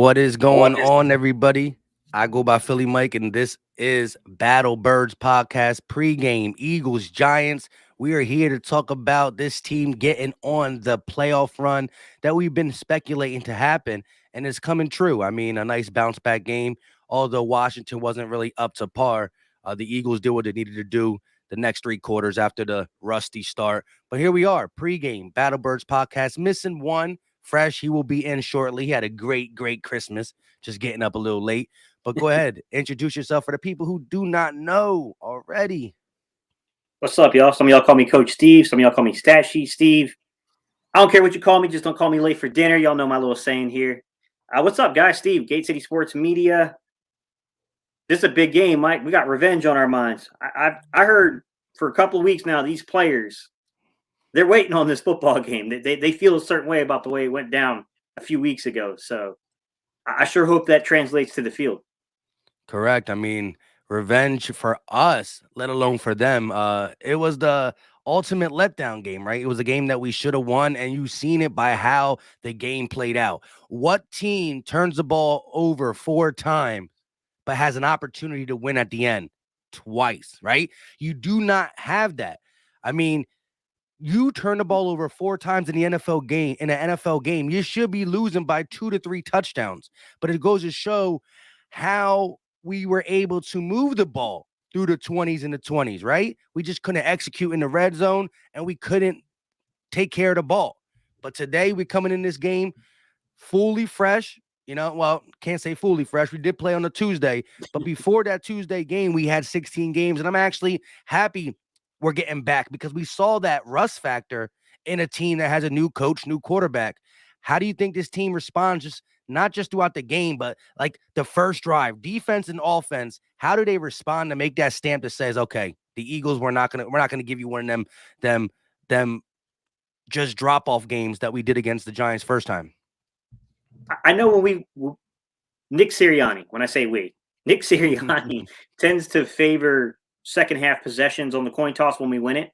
What is going on, everybody? I go by Philly Mike, and this is Battle Birds Podcast Pregame Eagles Giants. We are here to talk about this team getting on the playoff run that we've been speculating to happen, and it's coming true. I mean, a nice bounce back game, although Washington wasn't really up to par. The Eagles did what they needed to do the next three quarters after the rusty start. But here we are, pregame Battle Birds Podcast, missing one. Fresh, he will be in shortly. He had a great Christmas, just getting up a little late. But go ahead, introduce yourself for the people who do not know already. What's up, y'all? Some of y'all call me Coach Steve. Some of y'all call me Stat Sheet Steve. I don't care what you call me. Just don't call me late for dinner. Y'all know my little saying here. What's up, guys? Steve, Gate City Sports Media. This is a big game, Mike. We got revenge on our minds. I heard for a couple of weeks now, these players, they're waiting on this football game. They feel a certain way about the way it went down a few weeks ago. So I sure hope that translates to the field. Correct. I mean, revenge for us, let alone for them. It was the ultimate letdown game, right? It was a game that we should have won, and you've seen it by how the game played out. What team turns the ball over 4 times but has an opportunity to win at the end? Twice, right? You do not have that. I mean, you turn the ball over 4 times in an NFL game, you should be losing by 2 to 3 touchdowns. But it goes to show how we were able to move the ball through the 20s and the 20s, right? We just couldn't execute in the red zone, and we couldn't take care of the ball. But today we're coming in this game fully fresh. Can't say fully fresh. We did play on a Tuesday, but before that Tuesday game, we had 16 games, and I'm actually happy we're getting back because we saw that rust factor in a team that has a new coach, new quarterback. How do you think this team responds, just not just throughout the game, but like the first drive, defense and offense? How do they respond to make that stamp that says, okay, the Eagles, we're not gonna give you one of them just drop off games that we did against the Giants first time? I know Nick Sirianni, when I say Nick Sirianni tends to favor second half possessions on the coin toss when we win it.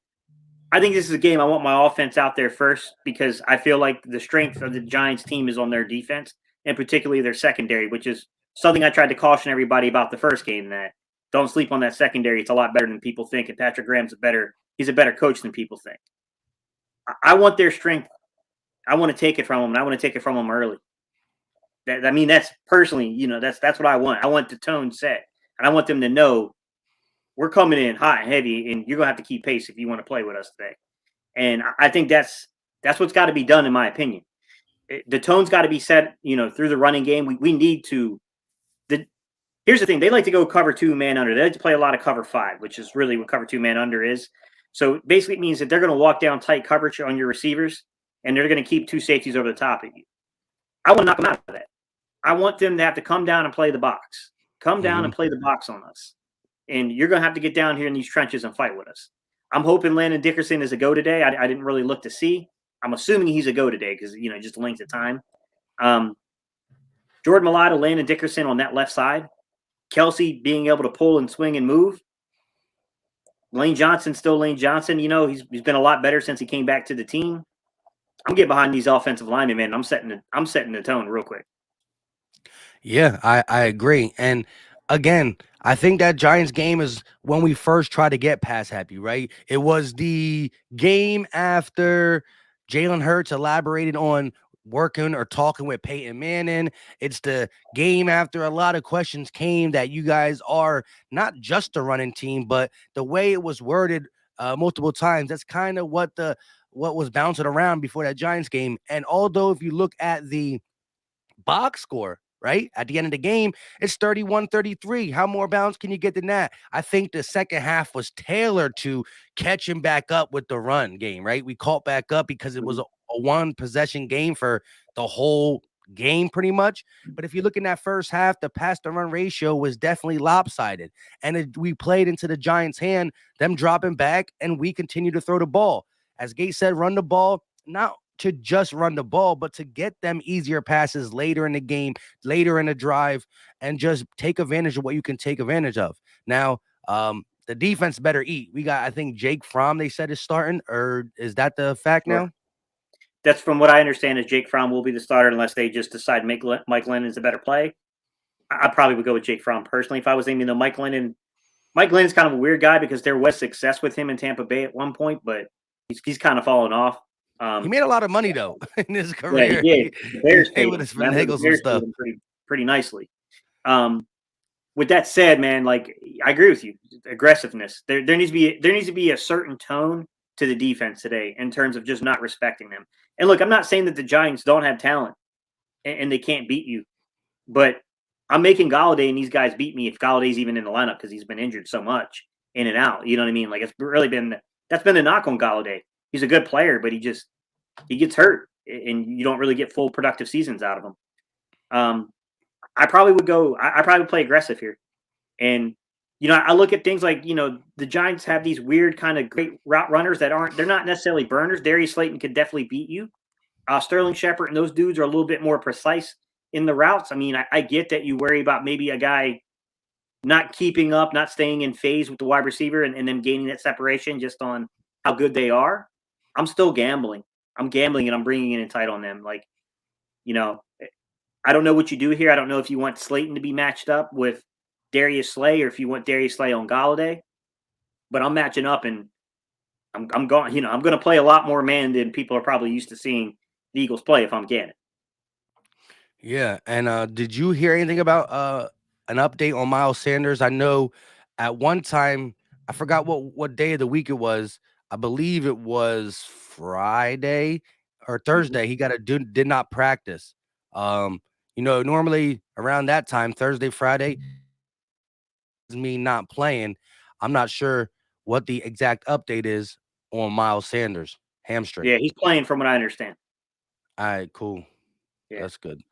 I think this is a game I want my offense out there first because I feel like the strength of the Giants team is on their defense and particularly their secondary, which is something I tried to caution everybody about the first game, that don't sleep on that secondary. It's a lot better than people think. And Patrick Graham's he's a better coach than people think. I want their strength. I want to take it from them, and I want to take it from them early. That's personally, that's what I want. I want the tone set, and I want them to know we're coming in hot and heavy, and you're gonna have to keep pace if you want to play with us today. And I think that's what's got to be done, in my opinion. The tone's got to be set, through the running game. We need to. Here's the thing: they like to go cover 2 man under. They like to play a lot of cover 5, which is really what cover 2 man under is. So basically, it means that they're going to walk down tight coverage on your receivers, and they're going to keep 2 safeties over the top of you. I want to knock them out of that. I want them to have to come down and play the box. Come down and play the box on us. And you're going to have to get down here in these trenches and fight with us. I'm hoping Landon Dickerson is a go today. I didn't really look to see. I'm assuming he's a go today because, just the length of time. Jordan Mailata, Landon Dickerson on that left side. Kelsey being able to pull and swing and move. Lane Johnson, still Lane Johnson. He's been a lot better since he came back to the team. I'm getting behind these offensive linemen, man. I'm setting the tone real quick. Yeah, I agree. And again, I think that Giants game is when we first tried to get pass happy, right? It was the game after Jalen Hurts elaborated on working or talking with Peyton Manning. It's the game after a lot of questions came that you guys are not just a running team, but the way it was worded multiple times, that's kind of what was bouncing around before that Giants game. And although if you look at the box score, right, at the end of the game, it's 31-33. How more bounds can you get than that? I think the second half was tailored to catching back up with the run game, right? We caught back up because it was a 1 possession game for the whole game pretty much. But if you look in that first half, the pass to run ratio was definitely lopsided. And we played into the Giants' hand, them dropping back, and we continue to throw the ball. As Gates said, run the ball, not to just run the ball, but to get them easier passes later in the game, later in the drive, and just take advantage of what you can take advantage of. Now, the defense better eat. We got, I think, Jake Fromm, they said, is starting, or is that the fact now? That's from what I understand is Jake Fromm will be the starter unless they just decide Mike Lennon's a better play. I probably would go with Jake Fromm personally if I was aiming though. Mike Glenn's kind of a weird guy because there was success with him in Tampa Bay at one point, but he's kind of fallen off. He Um, made a lot of money though in his yeah, he career. did. He, The he Bears was paid able to him. Remember, the finagle some Bears paid stuff. him pretty nicely. Um, with that said, man, like I agree with you. Aggressiveness. There needs to be a certain tone to the defense today in terms of just not respecting them. And look, I'm not saying that the Giants don't have talent and they can't beat you, but I'm making Galladay and these guys beat me if Galladay's even in the lineup because he's been injured so much in and out. You know what I mean? Like it's really been that's been the knock on Galladay. He's a good player, but he gets hurt and you don't really get full productive seasons out of him. I probably would go. I probably would play aggressive here, and I look at things like the Giants have these weird kind of great route runners that they're not necessarily burners. Darius Slayton could definitely beat you. Sterling Shepard and those dudes are a little bit more precise in the routes. I mean, I get that you worry about maybe a guy not keeping up, not staying in phase with the wide receiver and then gaining that separation just on how good they are. I'm still gambling. I'm gambling and I'm bringing in tight on them. Like, you know, I don't know what you do here. I don't know if you want Slayton to be matched up with Darius Slay or if you want Darius Slay on Galladay, but I'm matching up and I'm going, I'm going to play a lot more man than people are probably used to seeing the Eagles play if I'm Gannon. Yeah, and did you hear anything about an update on Miles Sanders? I know at one time I forgot what day of the week it was. I believe it was Friday or Mhm. Thursday. He did not practice. Um, normally around that time, Thursday, Friday, is me not playing. I'm not sure what the exact update is on Miles Sanders hamstring. Yeah, he's playing from what I understand. All right, cool. Yeah. That's good.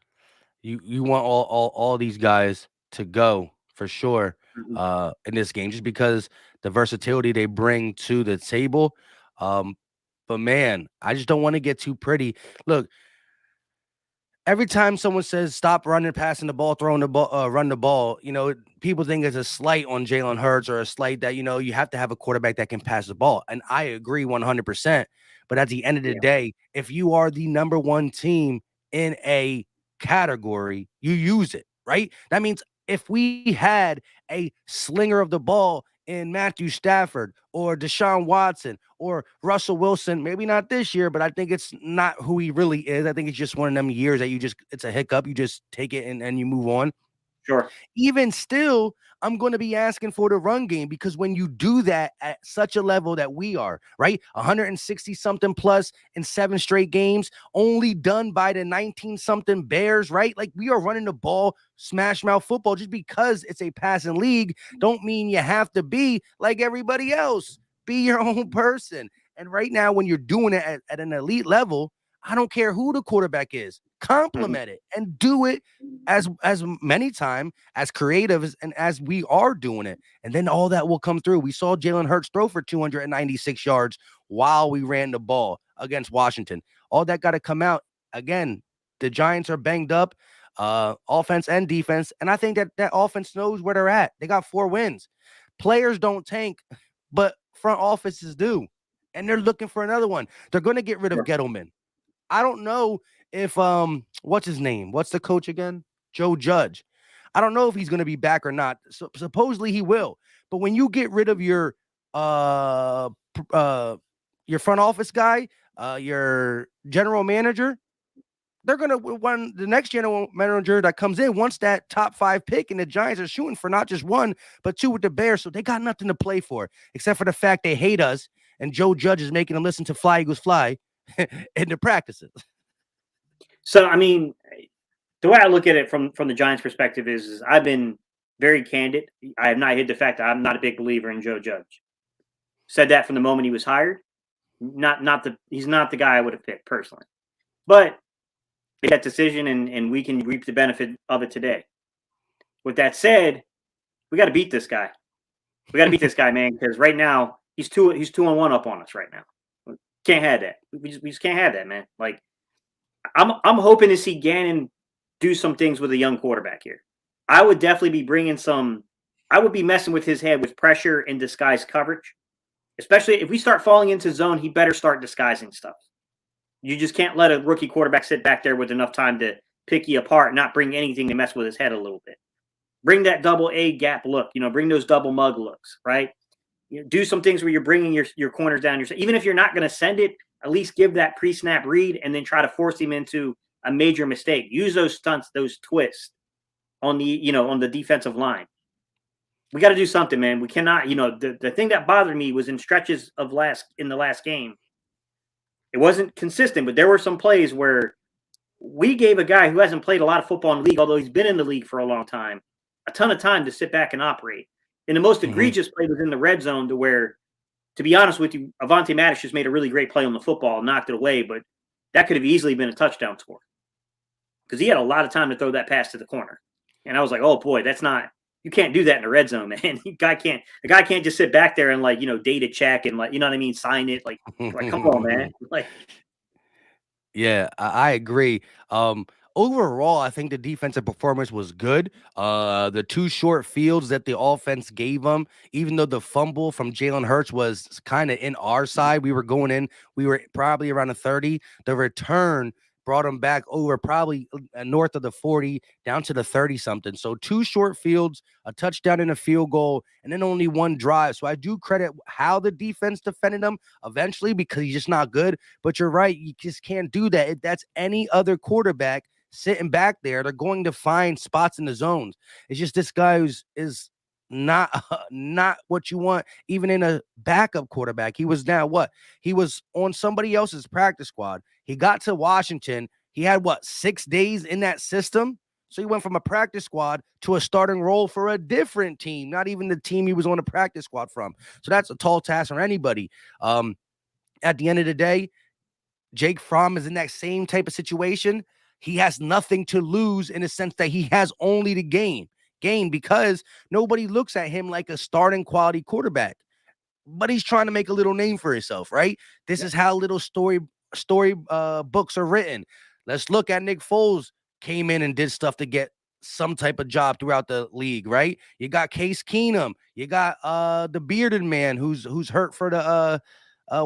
You want all these guys to go for sure Mhm. in this game just because the versatility they bring to the table. Um, but man, I just don't want to get too pretty. Look, every time someone says stop running, passing the ball, throwing the ball, run the ball, people think it's a slight on Jalen Hurts or a slight that you have to have a quarterback that can pass the ball, and I agree 100%. But at the end of the Yeah. day, if you are the number one team in a category, you use it, right? That means if we had a slinger of the ball in Matthew Stafford or Deshaun Watson or Russell Wilson, maybe not this year, but I think it's not who he really is. I think it's just one of them years that it's a hiccup. You just take it and you move on. Sure. Even still, I'm going to be asking for the run game because when you do that at such a level that we are, right? 160 something plus in 7 straight games, only done by the 19 something Bears, right? Like we are running the ball, smash mouth football just because it's a passing league. Don't mean you have to be like everybody else. Be your own person. And right now, when you're doing it at an elite level, I don't care who the quarterback is. Mhm. Compliment it and do it as many time as creative and as we are doing it, and then all that will come through. We saw Jalen Hurts throw for 296 yards while we ran the ball against Washington. All that got to come out again. The Giants are banged up, offense and defense, and I think that offense knows where they're at. They got 4 wins. Players don't tank, but front offices do, and they're looking for another one. They're going to get rid of Sure. Gettleman. I don't know if what's his name? What's the coach again? Joe Judge. I don't know if he's going to be back or not. So, supposedly he will. But when you get rid of uh your front office guy, your general manager, they're going to want the next general manager that comes in wants that top 5 pick, and the Giants are shooting for not just 1 but 2 with the Bears, so they got nothing to play for except for the fact they hate us, and Joe Judge is making them listen to Fly Eagles Fly in the practices. So I mean, the way I look at it from the Giants' perspective is I've been very candid. I have not hid the fact that I'm not a big believer in Joe Judge. Said that from the moment he was hired. He's not the guy I would have picked personally. But made that decision and we can reap the benefit of it today. With that said, we got to beat this guy. We got to beat this guy, man, because right now he's 2-1 up on us right now. Can't have that. We just can't have that, man. Like I'm hoping to see Gannon do some things with a young quarterback here. I would definitely be bringing some. I would be messing with his head with pressure and disguised coverage, especially if we start falling into zone. He better start disguising stuff. You just can't let a rookie quarterback sit back there with enough time to pick you apart, not bring anything to mess with his head a little bit. Bring that double A gap look, bring those double mug looks, right? Do some things where you're bringing your corners down. Even if you're not going to send it, at least give that pre-snap read and then try to force him into a major mistake. Use those stunts, those twists on the defensive line. We got to do something, man. We cannot, the thing that bothered me was in stretches of in the last game. It wasn't consistent, but there were some plays where we gave a guy who hasn't played a lot of football in the league, although he's been in the league for a long time, a ton of time to sit back and operate. And the most egregious play was in the red zone, to where, to be honest with you, Avonte Maddox just made a really great play on the football, knocked it away, but that could have easily been a touchdown score because he had a lot of time to throw that pass to the corner. And I was like, oh boy, you can't do that in the red zone, man. The guy can't just sit back there and data check and you know what I mean, sign it. Like come on, man. Yeah, I agree. Overall, I think the defensive performance was good. The two short fields that the offense gave them, even though the fumble from Jalen Hurts was kind of in our side, we were going in, we were probably around a 30. The return brought them back over probably north of the 40 down to the 30 something. So two short fields, a touchdown and a field goal, and then only one drive. So I do credit how the defense defended them eventually, because he's just not good. But you're right, you just can't do that. If that's any other quarterback sitting back there, they're going to find spots in the zones. It's just this guy is not not what you want, even in a backup quarterback. He was now what? He was on somebody else's practice squad. He got to Washington. He had 6 days in that system. So he went from a practice squad to a starting role for a different team, not even the team he was on a practice squad from. So that's a tall task for anybody. At the end of the day, Jake Fromm is in that same type of situation. He has nothing to lose, in the sense that he has only to gain, because nobody looks at him like a starting quality quarterback. But he's trying to make a little name for himself, right? This is how little story books are written. Let's look at Nick Foles. Came in and did stuff to get some type of job throughout the league, right? You got Case Keenum. You got the bearded man who's hurt for the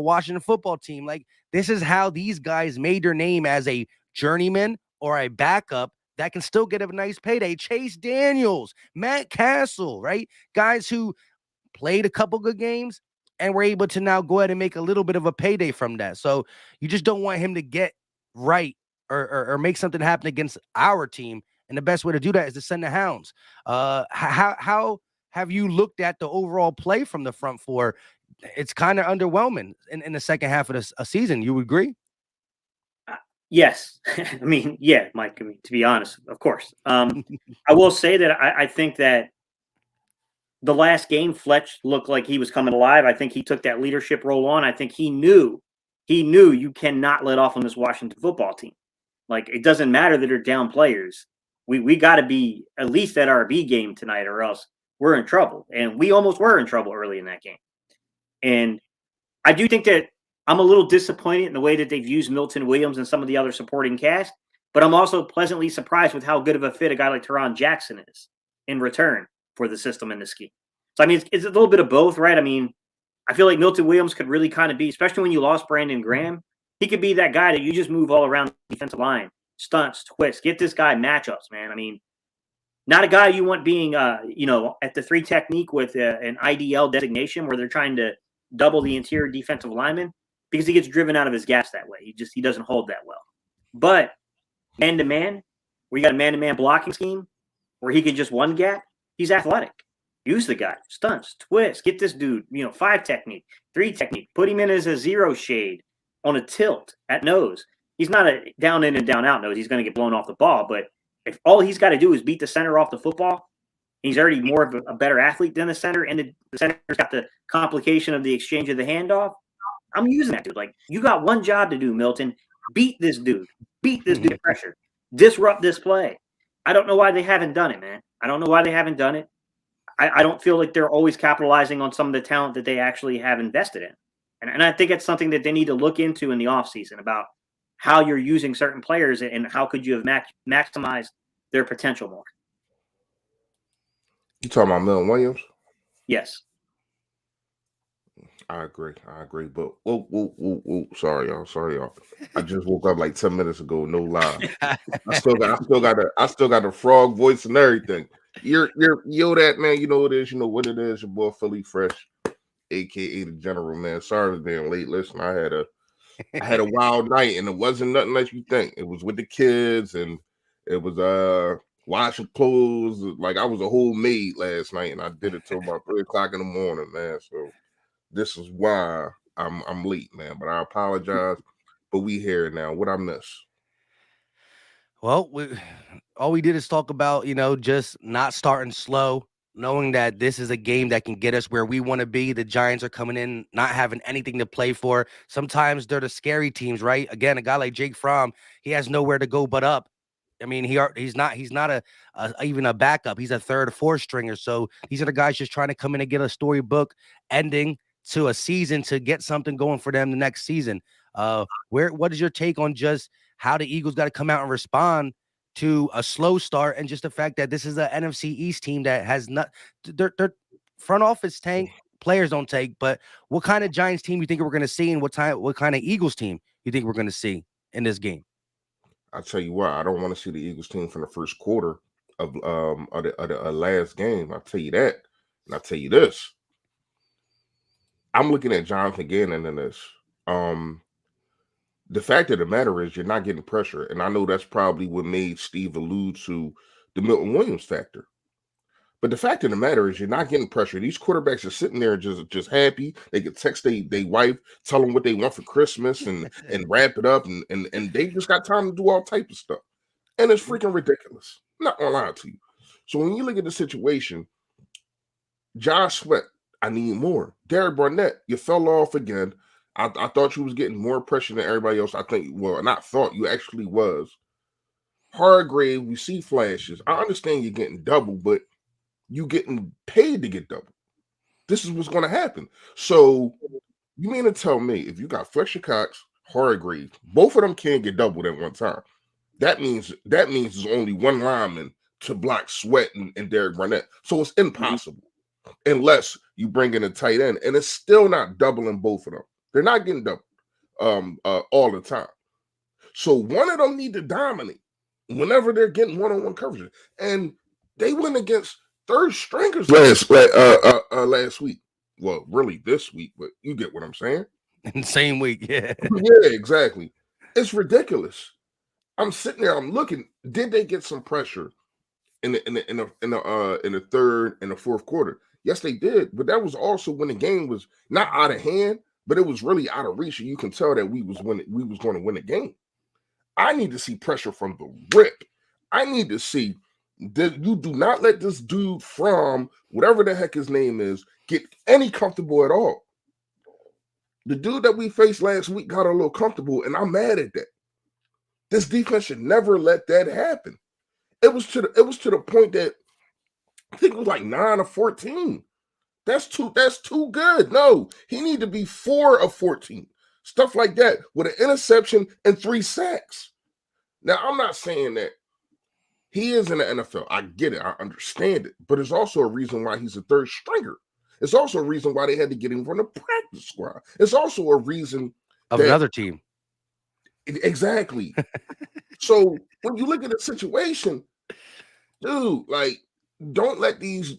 Washington football team. Like, this is how these guys made their name as a journeyman or a backup that can still get a nice payday. Chase Daniels, Matt Castle, right? Guys who played a couple good games and were able to now go ahead and make a little bit of a payday from that. So you just don't want him to get right or make something happen against our team. And the best way to do that is to send the hounds. How have you looked at the overall play from the front four? It's kind of underwhelming in the second half of the season. You would agree? Yes. I mean, yeah, Mike, to be honest, of course. I will say that I think that the last game, Fletch looked like he was coming alive. I think he took that leadership role on. I think he knew you cannot let off on this Washington football team. Like, it doesn't matter that they're down players. We got to be at least at our B game tonight, or else we're in trouble. And we almost were in trouble early in that game. And I do think that I'm a little disappointed in the way that they've used Milton Williams and some of the other supporting cast, but I'm also pleasantly surprised with how good of a fit a guy like Teron Jackson is in return for the system and the scheme. So, I mean, it's a little bit of both, right? I mean, I feel like Milton Williams could really kind of be, especially when you lost Brandon Graham, he could be that guy that you just move all around the defensive line, stunts, twists, get this guy matchups, man. I mean, not a guy you want being, at the 3 technique with an IDL designation where they're trying to double the interior defensive lineman, because he gets driven out of his gaps that way. He doesn't hold that well. But man-to-man, where you got a man-to-man blocking scheme where he can just one gap, he's athletic. Use the guy, stunts, twists, get this dude, 5 technique, 3 technique, put him in as a 0 shade on a tilt at nose. He's not a down in and down out nose. He's going to get blown off the ball. But if all he's got to do is beat the center off the football, he's already more of a better athlete than the center, and the center's got the complication of the exchange of the handoff. I'm using that dude. Like, you got one job to do, Milton. Beat this dude. Beat this dude pressure. Disrupt this play. I don't know why they haven't done it, man. I don't know why they haven't done it. I don't feel like they're always capitalizing on some of the talent that they actually have invested in. And I think it's something that they need to look into in the offseason about how you're using certain players and how could you have maximized their potential more. You talking about Milton Williams? Yes. I agree. I agree. But whoa, whoa, whoa, whoa. Sorry, y'all. Sorry, y'all. I just woke up like 10 minutes ago. No lie. I still got a frog voice and everything. Yo, that man. You know what it is. You know what it is. Your boy Philly Fresh, aka the General, man. Sorry for being late. Listen, I had a wild night, and it wasn't nothing like you think. It was with the kids, and it was washing clothes. Like I was a whole maid last night, and I did it till about 3 o'clock in the morning, man. So this is why I'm late, man. But I apologize. But we here now. What I miss? Well, all we did is talk about, just not starting slow, knowing that this is a game that can get us where we want to be. The Giants are coming in not having anything to play for. Sometimes they're the scary teams, right? Again, a guy like Jake Fromm, he has nowhere to go but up. I mean, he's not even a backup. He's a third or fourth stringer. So these are the guys just trying to come in and get a storybook ending to a season to get something going for them the next season. What is your take on just how the Eagles got to come out and respond to a slow start, and just the fact that this is an NFC East team that has not their front office tank, players don't take. But what kind of Giants team you think we're going to see, and what kind of Eagles team you think we're going to see in this game? I tell you what, I don't want to see the Eagles team from the first quarter of the last game. I'll tell you that, and I'll tell you this. I'm looking at Jonathan Gannon in this. Um, the fact of the matter is, you're not getting pressure, and I know that's probably what made Steve allude to the Milton Williams factor. But the fact of the matter is, you're not getting pressure. These quarterbacks are sitting there just happy. They can text they wife, tell them what they want for Christmas, and wrap it up, and they just got time to do all type of stuff. And it's freaking ridiculous. I'm not gonna lie to you. So when you look at the situation, Josh Sweat, I need more. Derek Barnett, you fell off again. I thought you was getting more pressure than everybody else. I think, well, not thought, you actually was. Hargrave, we see flashes. I understand you're getting double, but you getting paid to get double. This is what's going to happen. So you mean to tell me if you got Fletcher Cox, Hargrave, both of them can't get doubled at one time? That means there's only one lineman to block Sweat and Derek Barnett. So it's impossible unless you bring in a tight end, and it's still not doubling both of them. They're not getting doubled all the time. So one of them need to dominate whenever they're getting one-on-one coverage. And they went against third stringers last week. Well, really this week, but you get what I'm saying. In the same week, yeah. Yeah, exactly. It's ridiculous. I'm sitting there, I'm looking. Did they get some pressure in the third and the fourth quarter? Yes, they did. But that was also when the game was not out of hand, but it was really out of reach. And you can tell that we was going to win the game. I need to see pressure from the rip. I need to see that you do not let this dude from whatever the heck his name is get any comfortable at all. The dude that we faced last week got a little comfortable, and I'm mad at that. This defense should never let that happen. It was to the point that I think it was like 9 of 14. That's too good. No, he need to be 4 of 14. Stuff like that with an interception and 3 sacks. Now, I'm not saying that he is in the NFL. I get it. I understand it. But it's also a reason why he's a third stringer. It's also a reason why they had to get him from the practice squad. It's also a reason Of that another team. exactly. So when you look at the situation, dude, like don't let these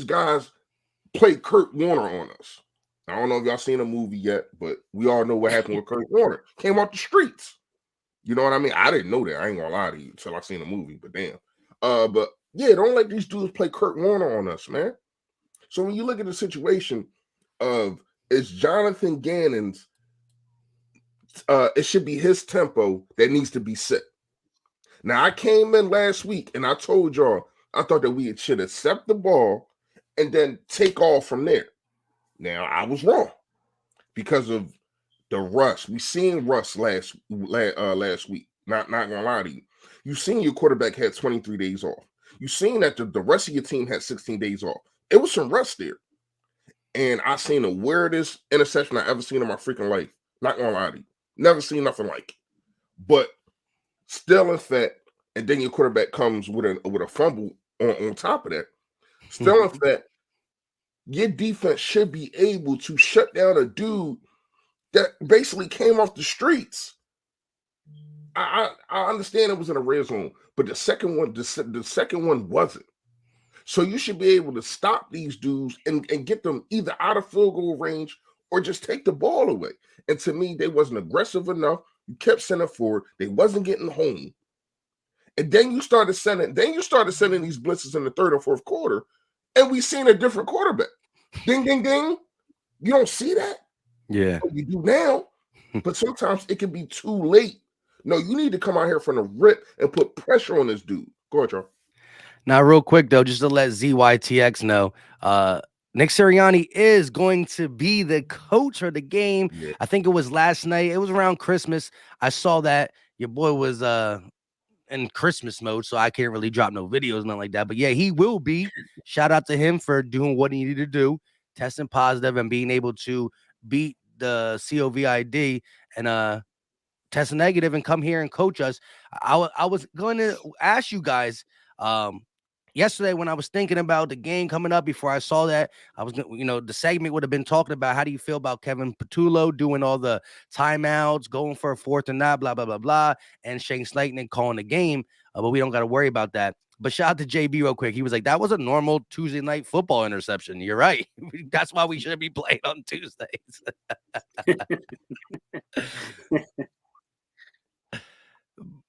guys play Kurt Warner on us. I don't know if y'all seen a movie yet, but we all know what happened with Kurt Warner. Came off the streets. You know what I mean? I didn't know that. I ain't gonna lie to you until I seen a movie, but damn. But yeah, don't let these dudes play Kurt Warner on us, man. So when you look at the situation of it's Jonathan Gannon's, it should be his tempo that needs to be set. Now I came in last week and I told y'all I thought that we should accept the ball and then take off from there. Now I was wrong because of the rust. We seen rust last week. Not gonna lie to you. You seen your quarterback had 23 days off. You seen that the rest of your team had 16 days off. It was some rust there. And I seen the weirdest interception I ever seen in my freaking life. Not gonna lie to you. Never seen nothing like it. But still in fact, and then your quarterback comes with a fumble on top of that. Still in fact, your defense should be able to shut down a dude that basically came off the streets. I understand it was in a red zone, but the second one wasn't. So you should be able to stop these dudes and get them either out of field goal range or just take the ball away. And to me, they wasn't aggressive enough. You kept sending forward. They wasn't getting home. And then you started sending these blitzes in the third and fourth quarter, and we seen a different quarterback. Ding, ding, ding. You don't see that? Yeah. You do now, but sometimes it can be too late. No, you need to come out here from the rip and put pressure on this dude. Go ahead, Charles. Now, real quick though, just to let ZYTX know, Nick Sirianni is going to be the coach for the game. Yeah. I think it was last night. It was around Christmas. I saw that your boy was in Christmas mode, so I can't really drop no videos, nothing like that. But yeah, he will be. Shout out to him for doing what he needed to do, testing positive and being able to beat the COVID and test negative and come here and coach us. I was going to ask you guys yesterday when I was thinking about the game coming up before I saw that, I was, the segment would have been talking about how do you feel about Kevin Patullo doing all the timeouts, going for a fourth and not, blah, blah, blah, blah, and Shane Slayton calling the game, but we don't got to worry about that. But shout out to JB real quick. He was like, that was a normal Tuesday night football interception. You're right. That's why we shouldn't be playing on Tuesdays.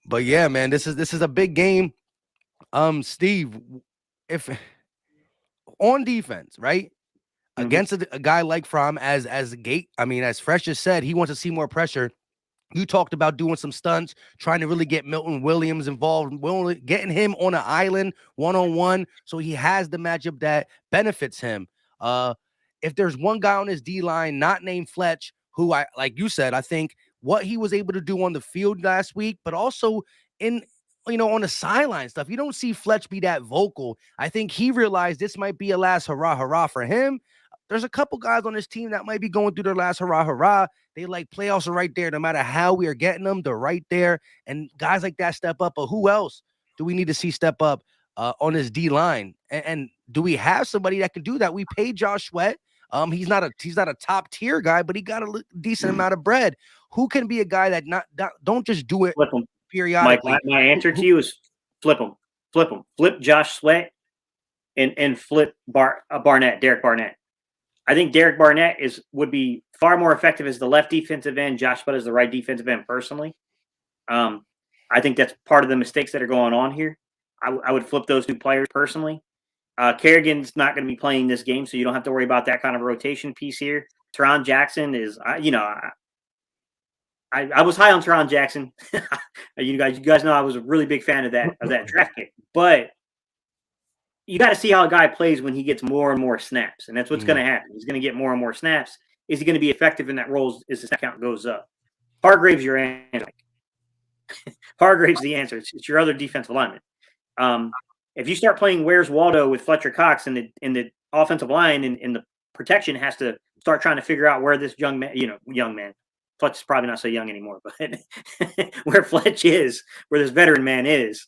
But yeah, man, this is a big game. Steve, if on defense, right? Mm-hmm. Against a guy like Fromm as Fresh just said, he wants to see more pressure. You talked about doing some stunts, trying to really get Milton Williams involved, getting him on an island one-on-one, so he has the matchup that benefits him. If there's one guy on his D-line not named Fletch, who like you said, I think what he was able to do on the field last week, but also on the sideline stuff, you don't see Fletch be that vocal. I think he realized this might be a last hurrah for him. There's a couple guys on this team that might be going through their last hurrah. They like playoffs are right there. No matter how we are getting them, they're right there. And guys like that step up. But who else do we need to see step up on this D line? And do we have somebody that can do that? We paid Josh Sweat. He's not a top tier guy, but he got a decent amount of bread. Who can be a guy that don't just do it periodically? My answer to you is flip him. Flip Josh Sweat and flip Derek Barnett. I think Derek Barnett would be far more effective as the left defensive end. Josh Sweat is the right defensive end personally. I think that's part of the mistakes that are going on here. I would flip those two players personally. Kerrigan's not going to be playing this game, so you don't have to worry about that kind of rotation piece here. Teron Jackson is, I was high on Teron Jackson. you guys know I was a really big fan of that draft pick, but you got to see how a guy plays when he gets more and more snaps, and that's what's going to happen. He's going to get more and more snaps. Is he going to be effective in that role as the snap count goes up? Hargrave's your answer. Hargrave's the answer. It's your other defensive lineman. If you start playing Where's Waldo with Fletcher Cox in the offensive line and the protection has to start trying to figure out where this young man, Fletch is probably not so young anymore, but where Fletch is, where this veteran man is,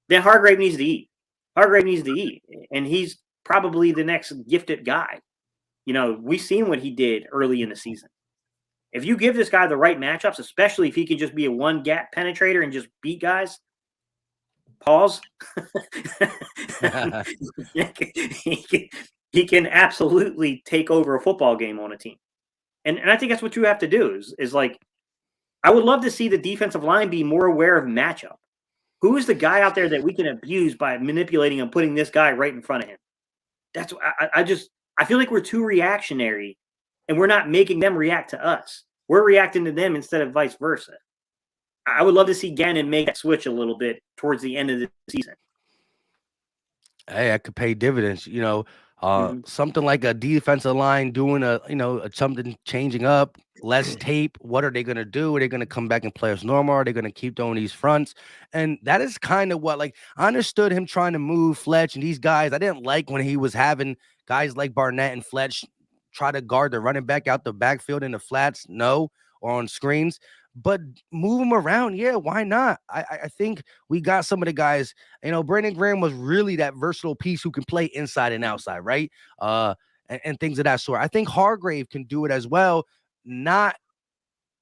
then Hargrave needs to eat. And he's probably the next gifted guy. We've seen what he did early in the season. If you give this guy the right matchups, especially if he can just be a one gap penetrator and just beat guys, pause. he can absolutely take over a football game on a team. And I think that's what you have to do is like, I would love to see the defensive line be more aware of matchup. Who is the guy out there that we can abuse by manipulating and putting this guy right in front of him? That's I feel like we're too reactionary and we're not making them react to us. We're reacting to them instead of vice versa. I would love to see Gannon make that switch a little bit towards the end of the season. Hey, I could pay dividends, something like a defensive line doing something changing up, less tape. What are they going to do? Are they going to come back and play as normal? Are they going to keep doing these fronts? And that is kind of what, I understood him trying to move Fletch and these guys. I didn't like when he was having guys like Barnett and Fletch try to guard the running back out the backfield in the flats, or on screens. But move them around, yeah, why not? I think we got some of the guys, Brandon Graham was really that versatile piece who can play inside and outside, right? And and things of that sort. I think Hargrave can do it as well. Not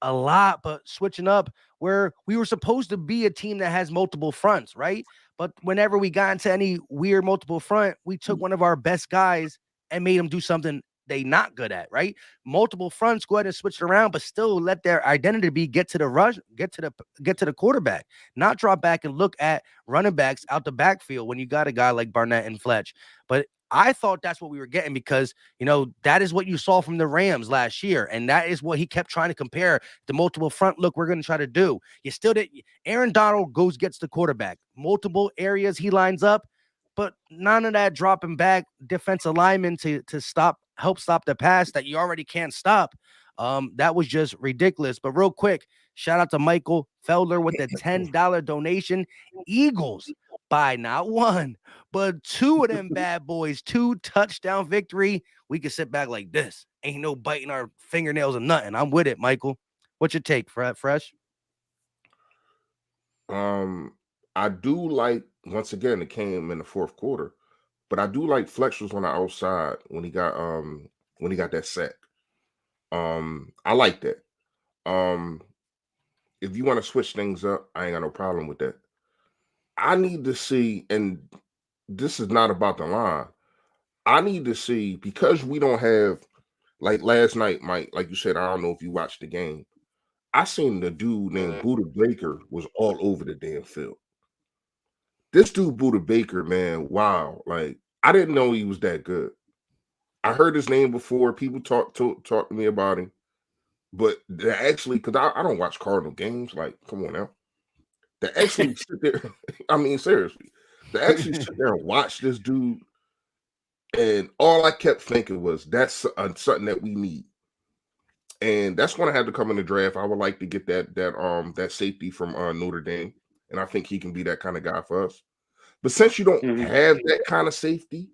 a lot, but switching up where we were supposed to be a team that has multiple fronts, right? But whenever we got into any weird multiple front, we took one of our best guys and made them do something they not good at, right? Multiple fronts, go ahead and switch it around, but still let their identity be get to the rush, get to the quarterback, not drop back and look at running backs out the backfield when you got a guy like Barnett and Fletch. But I thought that's what we were getting because, that is what you saw from the Rams last year. And that is what he kept trying to compare the multiple front look we're going to try to do. You still did. Aaron Donald gets the quarterback, multiple areas he lines up, but none of that dropping back defensive lineman to help stop the pass that you already can't stop. That was just ridiculous. But real quick, shout out to Michael Felder with the $10 donation. Eagles by not one, but two of them bad boys, 2 touchdown victory. We can sit back like this. Ain't no biting our fingernails or nothing. I'm with it, Michael. What's your take, Fresh? I do like, once again, it came in the fourth quarter, but I do like Flex was on the outside when he got that sack. I like that. If you want to switch things up, I ain't got no problem with that. I need to see, and this is not about the line. I need to see, because we don't have, like last night, Mike, like you said, I don't know if you watched the game. I seen the dude named Buda Baker was all over the damn field. This dude, Buda Baker, man, wow. Like, I didn't know he was that good. I heard his name before. People talk to me about him. But they actually, because I don't watch Cardinal games. Like, come on now. They actually sit there. I mean, seriously. They actually sit there and watch this dude. And all I kept thinking was, that's something that we need. And that's going to have to come in the draft. I would like to get that safety from Notre Dame. And I think he can be that kind of guy for us. But since you don't have that kind of safety,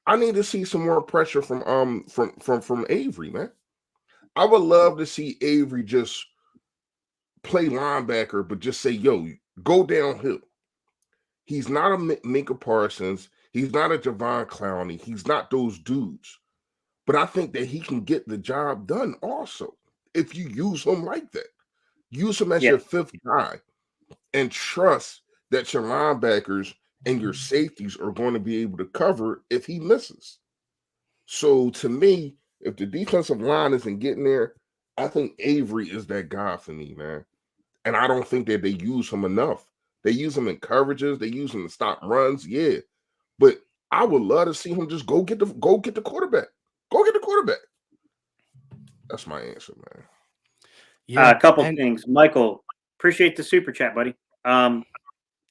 I need to see some more pressure from Avery, man. I would love to see Avery just play linebacker, but just say, yo, go downhill. He's not a Minka Parsons. He's not a Javon Clowney. He's not those dudes. But I think that he can get the job done also if you use him like that. Use him as your fifth guy and trust that your linebackers and your safeties are going to be able to cover if he misses. So to me, if the defensive line isn't getting there, I think Avery is that guy for me, man. And I don't think that they use him enough. They use him in coverages. They use him to stop runs. Yeah. But I would love to see him just go get the quarterback. Go get the quarterback. That's my answer, man. Yeah. A couple things. Michael, appreciate the super chat, buddy. I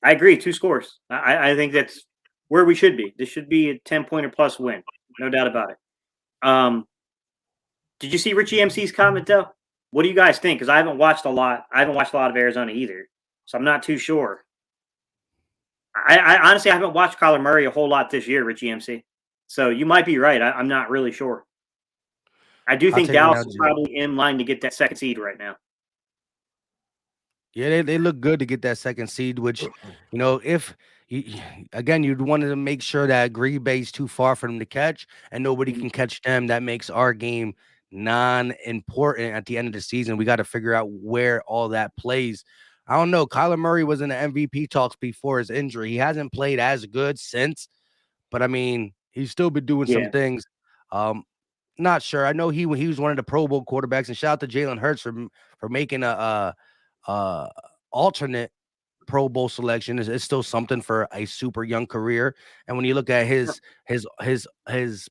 agree. 2 scores. I think that's where we should be. This should be a 10-pointer plus win. No doubt about it. Did you see Richie MC's comment though? What do you guys think? Because I haven't watched a lot. I haven't watched a lot of Arizona either, so I'm not too sure. I honestly haven't watched Kyler Murray a whole lot this year, Richie MC. So you might be right. I'm not really sure. I do think Dallas is probably in line to get that second seed right now. Yeah, they look good to get that second seed, which, if you'd want to make sure that Green Bay's too far for them to catch and nobody can catch them. That makes our game non-important at the end of the season. We got to figure out where all that plays. I don't know. Kyler Murray was in the MVP talks before his injury. He hasn't played as good since, but I mean, he's still been doing some things. Not sure. I know he was one of the Pro Bowl quarterbacks, and shout out to Jalen Hurts for making a alternate Pro Bowl selection. Is still something for a super young career. And when you look at his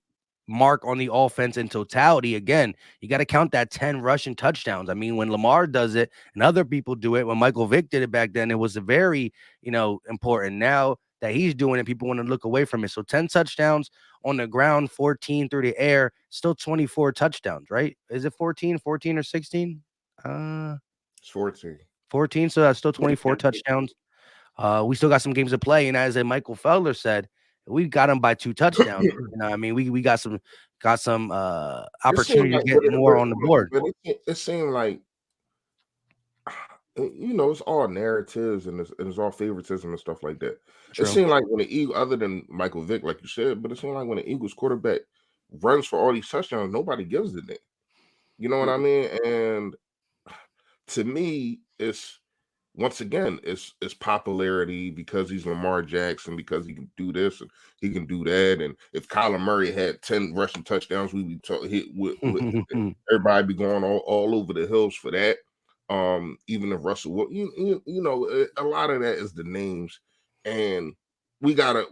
mark on the offense in totality, again, you got to count that 10 rushing touchdowns. I mean, when Lamar does it and other people do it, when Michael Vick did it back then, it was very, important. Now that he's doing it, people want to look away from it. So 10 touchdowns on the ground, 14 through the air, still 24 touchdowns, right? Is it 14 or 16? It's 14. 14, so that's still 24 touchdowns. We still got some games to play, and as Michael Felder said, we got him by 2 touchdowns. I mean, we got some opportunity to get more on the board. But it seemed like, it's all narratives and it's all favoritism and stuff like that. True. It seemed like when the Eagles, other than Michael Vick, like you said, but it seemed like when the Eagles quarterback runs for all these touchdowns, nobody gives a damn. You know what I mean? And to me, it's once again, it's popularity because he's Lamar Jackson, because he can do this and he can do that. And if Kyler Murray had 10 rushing touchdowns, we'd be everybody be going all over the hills for that. Even if Russell, you know, a lot of that is the names, and we gotta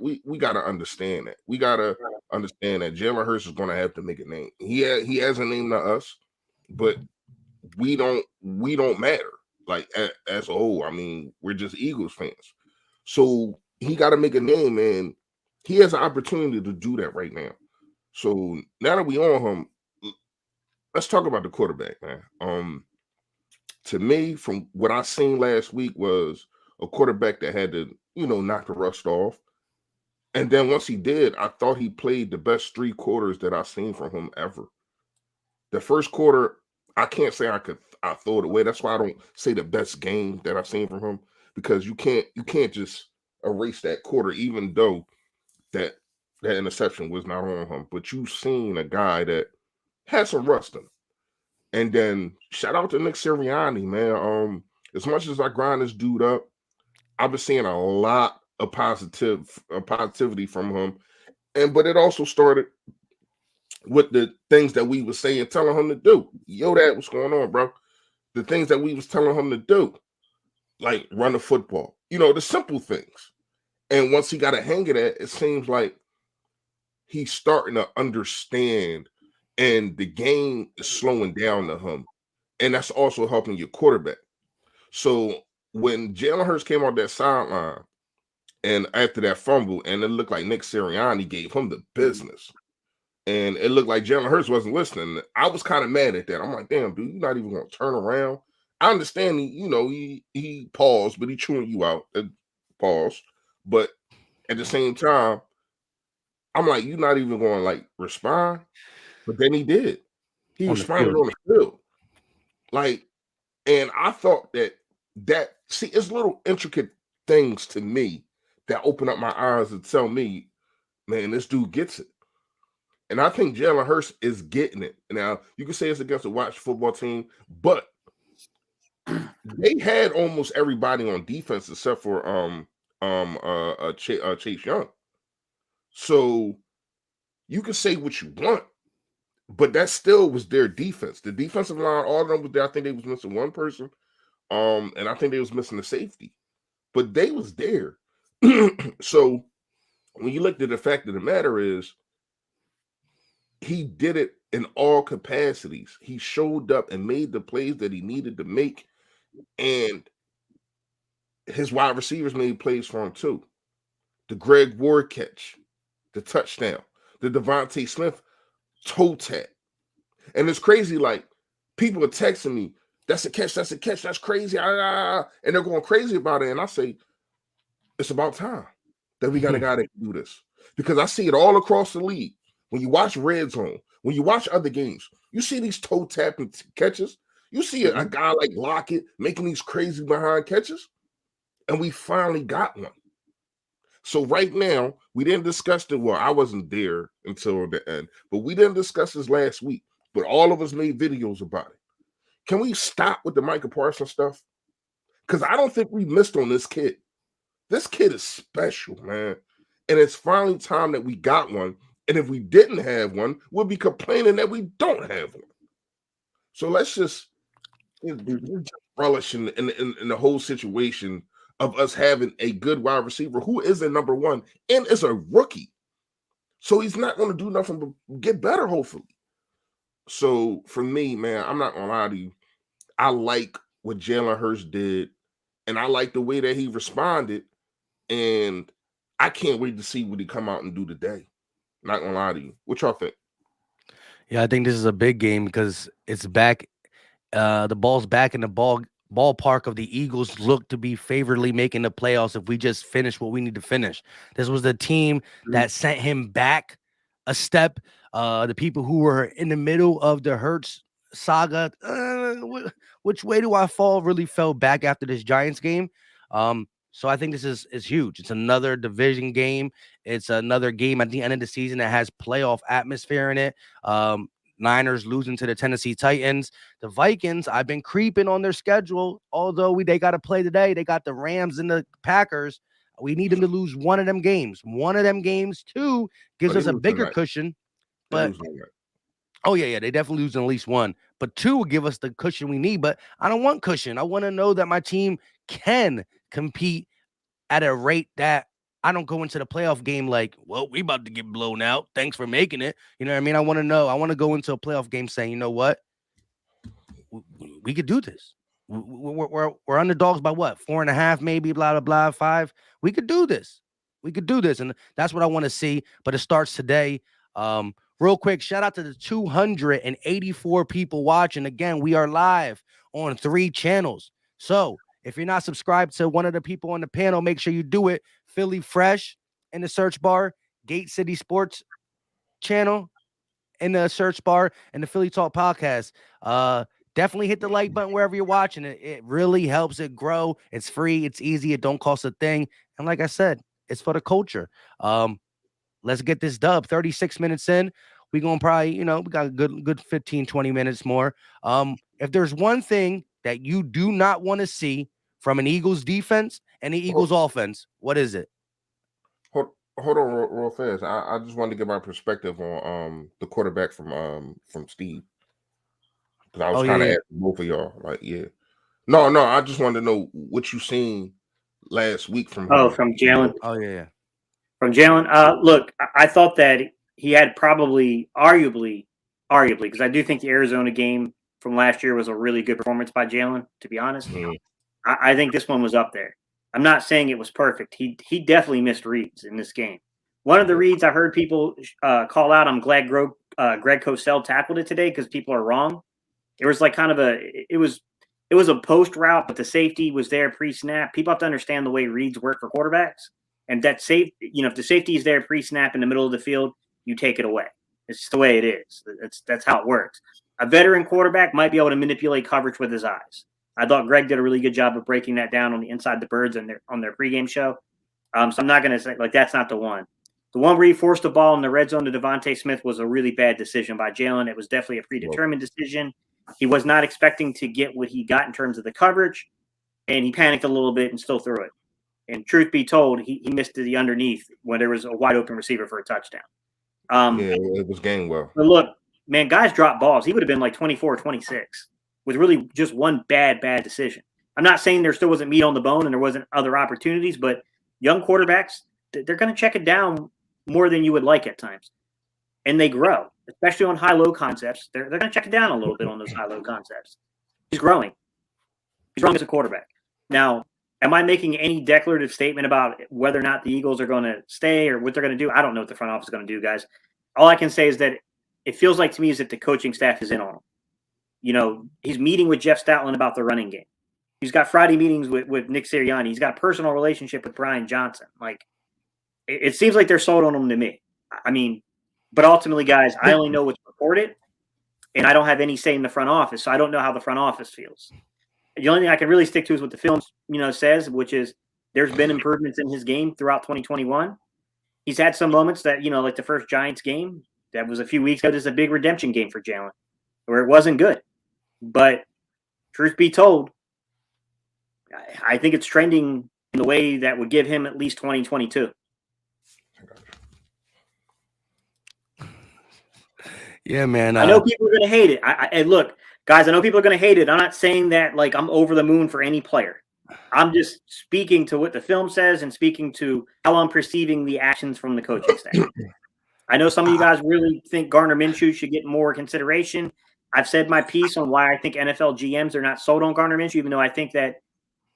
understand that. We gotta understand that Jalen Hurts is gonna have to make a name. He has a name to us, but we don't matter like as a whole. I mean, we're just Eagles fans, so he got to make a name, and he has an opportunity to do that right now. So now that we on him, let's talk about the quarterback, man. To me, from what I seen last week, was a quarterback that had to, knock the rust off. And then once he did, I thought he played the best 3 quarters that I've seen from him ever. The first quarter, I can't say I throw it away. That's why I don't say the best game that I've seen from him, because you can't just erase that quarter, even though that that interception was not on him. But you've seen a guy that had some rust in him. And then shout out to Nick Sirianni, man. As much as I grind this dude up, I've been seeing a lot of positivity from him. But it also started with the things that we were saying, telling him to do. Yo, that what's going on, bro? The things that we was telling him to do, like run the football, the simple things. And once he got a hang of that, it seems like he's starting to understand, and the game is slowing down to him. And that's also helping your quarterback. So when Jalen Hurts came off that sideline and after that fumble, and it looked like Nick Sirianni gave him the business, and it looked like Jalen Hurts wasn't listening, I was kind of mad at that. I'm like, damn, dude, you're not even going to turn around. I understand, he paused, but he chewing you out. Pause. But at the same time, I'm like, you're not even going to like respond. But then he did. He On the responded field. on the field. Like, and I thought see, it's little intricate things to me that open up my eyes and tell me, man, this dude gets it. And I think Jalen Hurts is getting it. Now, you can say it's against a watch football team, but they had almost everybody on defense except for Chase Young. So you can say what you want, but that still was their defense. The defensive line, all of them was there. I think they was missing one person. And I think they was missing the safety. But they was there. So when you look at the fact of the matter is, he did it in all capacities. He showed up and made the plays that he needed to make, and his wide receivers made plays for him too. The Greg Ward catch, the touchdown, the Devontae Smith toe tap. And it's crazy, like, people are texting me, that's a catch, that's crazy, and they're going crazy about it. And I say, it's about time that we got a guy that can do this. Because I see it all across the league. When you watch Red Zone, when you watch other games, you see these toe tapping catches. You see a guy like Lockett making these crazy behind catches. And we finally got one. So right now, we didn't discuss it. Well, I wasn't there until the end, but we didn't discuss this last week. But all of us made videos about it. Can we stop with the Micah Parsons stuff? Because I don't think we missed on this kid. This kid is special, man. And it's finally time that we got one. And if we didn't have one, we'll be complaining that we don't have one. So let's just relish in the whole situation of us having a good wide receiver who is a number one and is a rookie. So he's not going to do nothing but get better, hopefully. So for me, man, I'm not going to lie to you. I like what Jalen Hurts did, and I like the way that he responded. And I can't wait to see what he come out and do today. Not gonna lie to you. What y'all think? Yeah, I think this is a big game because it's back. The ball's back in the ballpark of the Eagles. Look to be favorably making the playoffs if we just finish what we need to finish. This was the team that sent him back a step. The people who were in the middle of the Hurts saga, which way do I fall? Really fell back after this Giants game. So I think this is huge. It's another division game. It's another game at the end of the season that has playoff atmosphere in it. Niners losing to the Tennessee Titans. The Vikings, I've been creeping on their schedule. Although they got to play today. They got the Rams and the Packers. We need them to lose one of them games. One of them games, too, gives us a bigger cushion. But oh, yeah, they definitely losing at least one. But two will give us the cushion we need. But I don't want cushion. I want to know that my team can compete at a rate that I don't go into the playoff game like, well, we about to get blown out. Thanks for making it. You know what I mean? I want to know. I want to go into a playoff game saying, you know what? We could do this. We're underdogs by what? 4.5, maybe, blah, blah, blah, 5. We could do this. We could do this. And that's what I want to see. But it starts today. Real quick, shout out to the 284 people watching. Again, we are live on 3 channels. So if you're not subscribed to one of the people on the panel, make sure you do it. Philly Fresh in the search bar, Gate City Sports channel in the search bar, and the Philly Talk podcast. Definitely hit the like button wherever you're watching it. It really helps it grow. It's free. It's easy. It don't cost a thing. And like I said, it's for the culture. Let's get this dub. 36 minutes in. We're going to probably, we got a good 15, 20 minutes more. If there's one thing that you do not want to see from an Eagles defense and the Eagles offense, what is it? Hold on real fast. I just wanted to get my perspective on the quarterback from Steve. Because I was kind of asking both of y'all. Like, yeah. No, I just wanted to know what you seen last week from him. From Jalen. Oh, yeah. From Jalen. Look, I thought that he had arguably, because I do think the Arizona game from last year was a really good performance by Jalen, to be honest. Mm-hmm. I think this one was up there. I'm not saying it was perfect. He definitely missed reads in this game. One of the reads I heard people call out, I'm glad Greg Cosell tackled it today because people are wrong. It was like kind of it was a post route, but the safety was there pre-snap. People have to understand the way reads work for quarterbacks. And that if the safety is there pre-snap in the middle of the field, you take it away. It's just the way it is. That's how it works. A veteran quarterback might be able to manipulate coverage with his eyes. I thought Greg did a really good job of breaking that down on the Inside the Birds and on their pregame show. So I'm not going to say that's not the one. The one where he forced the ball in the red zone to Devontae Smith was a really bad decision by Jalen. It was definitely a predetermined decision. He was not expecting to get what he got in terms of the coverage, and he panicked a little bit and still threw it. And truth be told, he missed the underneath when there was a wide open receiver for a touchdown. It was game well. But look, man, guys drop balls. He would have been like 24 or 26 with really just one bad decision. I'm not saying there still wasn't meat on the bone and there wasn't other opportunities, but young quarterbacks, they're going to check it down more than you would like at times. And they grow, especially on high-low concepts. They're going to check it down a little bit on those high-low concepts. He's growing. He's growing as a quarterback. Now, am I making any declarative statement about whether or not the Eagles are going to stay or what they're going to do? I don't know what the front office is going to do, guys. All I can say is that it feels like to me is that the coaching staff is in on him. He's meeting with Jeff Stoutland about the running game. He's got Friday meetings with Nick Sirianni. He's got a personal relationship with Brian Johnson. Like, it seems like they're sold on him to me. I mean, but ultimately, guys, I only know what's reported, and I don't have any say in the front office, so I don't know how the front office feels. The only thing I can really stick to is what the film, says, which is there's been improvements in his game throughout 2021. He's had some moments that, like the first Giants game, that was a few weeks ago. There's a big redemption game for Jalen where it wasn't good. But truth be told, I think it's trending in the way that would give him at least 2022. Yeah, man. I know people are going to hate it. And look, guys, I know people are going to hate it. I'm not saying that like I'm over the moon for any player. I'm just speaking to what the film says and speaking to how I'm perceiving the actions from the coaching staff. I know some of you guys really think Gardner Minshew should get more consideration. I've said my piece on why I think NFL GMs are not sold on Gardner Minshew, even though I think that,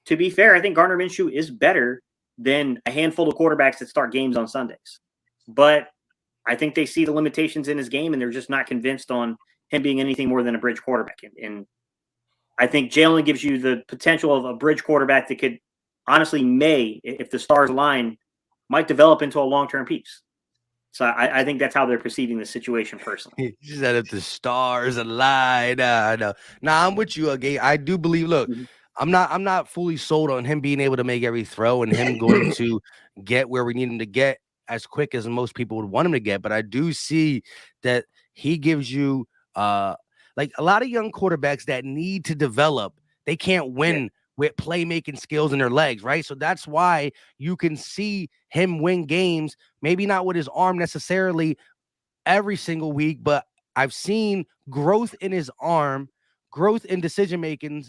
to be fair, I think Gardner Minshew is better than a handful of quarterbacks that start games on Sundays. But I think they see the limitations in his game, and they're just not convinced on him being anything more than a bridge quarterback. And I think Jalen gives you the potential of a bridge quarterback that could honestly if the stars align, might develop into a long-term piece. So I think that's how they're perceiving the situation personally. He said if the stars align. No, I'm with you, Gabe. I do believe, look, I'm not fully sold on him being able to make every throw and him going to get where we need him to get as quick as most people would want him to get. But I do see that he gives you like a lot of young quarterbacks that need to develop, they can't win with playmaking skills in their legs, right? So that's why you can see him win games, maybe not with his arm necessarily every single week, but I've seen growth in his arm, growth in decision making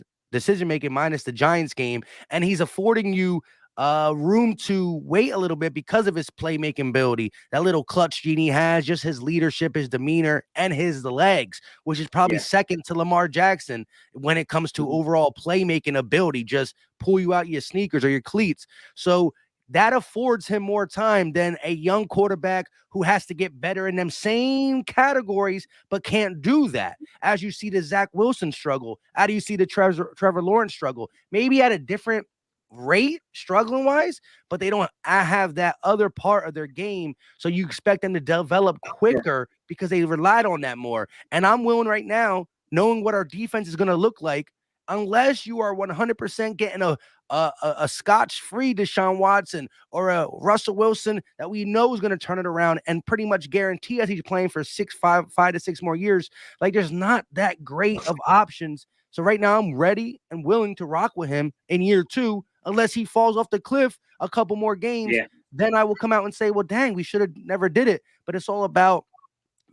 minus the Giants game, and he's affording you room to wait a little bit because of his playmaking ability. That little clutch gene he has, just his leadership, his demeanor, and his legs, which is probably second to Lamar Jackson when it comes to overall playmaking ability. Just pull you out your sneakers or your cleats. So that affords him more time than a young quarterback who has to get better in them same categories, but can't do that. As you see the Zach Wilson struggle, how do you see the Trevor Lawrence struggle? Maybe at a different rate, struggling wise, but they don't have that other part of their game. So you expect them to develop quicker because they relied on that more. And I'm willing right now, knowing what our defense is going to look like, unless you are 100% getting a scotch-free Deshaun Watson or a Russell Wilson that we know is going to turn it around and pretty much guarantee us he's playing for 5 to 6 more years. Like there's not that great of options. So right now I'm ready and willing to rock with him in year 2, unless he falls off the cliff a couple more games. Then I will come out and say, well, dang, we should have never did it. But it's all about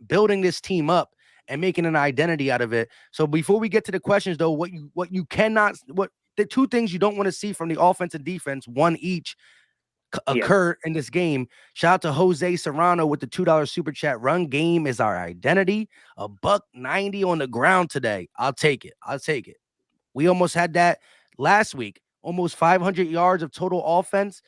building this team up and making an identity out of it. So before we get to the questions, though, what you cannot, what the two things you don't want to see from the offense and defense, one each, occur in this game. Shout out to Jose Serrano with the $2 super chat. Run game is our identity. $190 on the ground today. I'll take it. We almost had that last week. Almost 500 yards of total offense.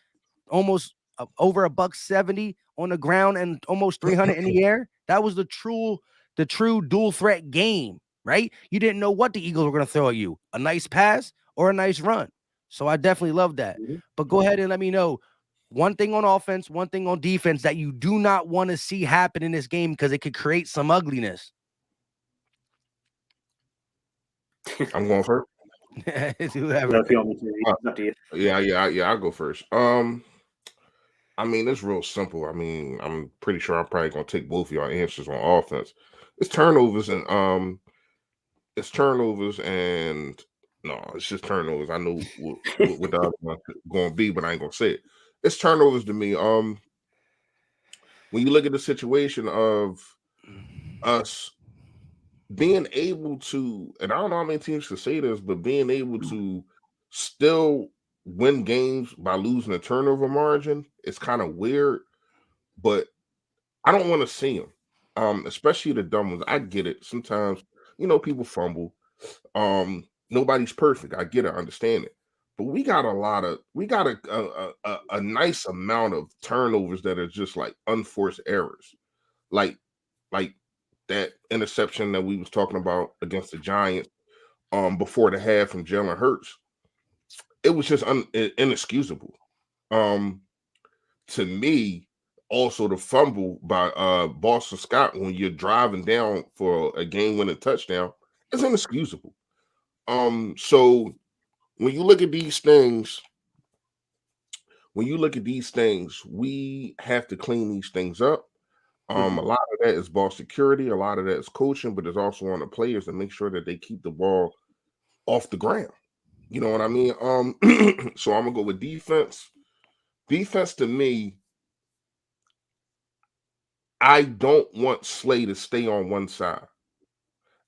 Almost over $170 on the ground and almost 300 in the air. That was the true dual threat game, right? You didn't know what the Eagles were going to throw at you, a nice pass or a nice run. So I definitely love that. But go ahead and let me know one thing on offense, one thing on defense that you do not want to see happen in this game because it could create some ugliness. I'm going first. Whoever. Yeah, I'll go first. I mean, it's real simple. I mean, I'm pretty sure I'm probably gonna take both of y'all answers on offense. It's turnovers and no, it's just turnovers. I know what the other one going to be, but I ain't gonna say it. It's turnovers to me. When you look at the situation of us being able to, and I don't know how many teams can say this, but being able to still win games by losing a turnover margin, it's kind of weird, but I don't want to see them, especially the dumb ones. I get it. Sometimes, people fumble. Nobody's perfect. I get it. I understand it. But we got a nice amount of turnovers that are just like unforced errors. Like that interception that we was talking about against the Giants before the half from Jalen Hurts. It was just inexcusable. To me, also the fumble by Boston Scott when you're driving down for a game-winning touchdown is inexcusable. So when you look at these things, we have to clean these things up. A lot of that is ball security, a lot of that is coaching, but it's also on the players to make sure that they keep the ball off the ground. You know what I mean? So I'm gonna go with defense. Defense to me, I don't want Slay to stay on one side.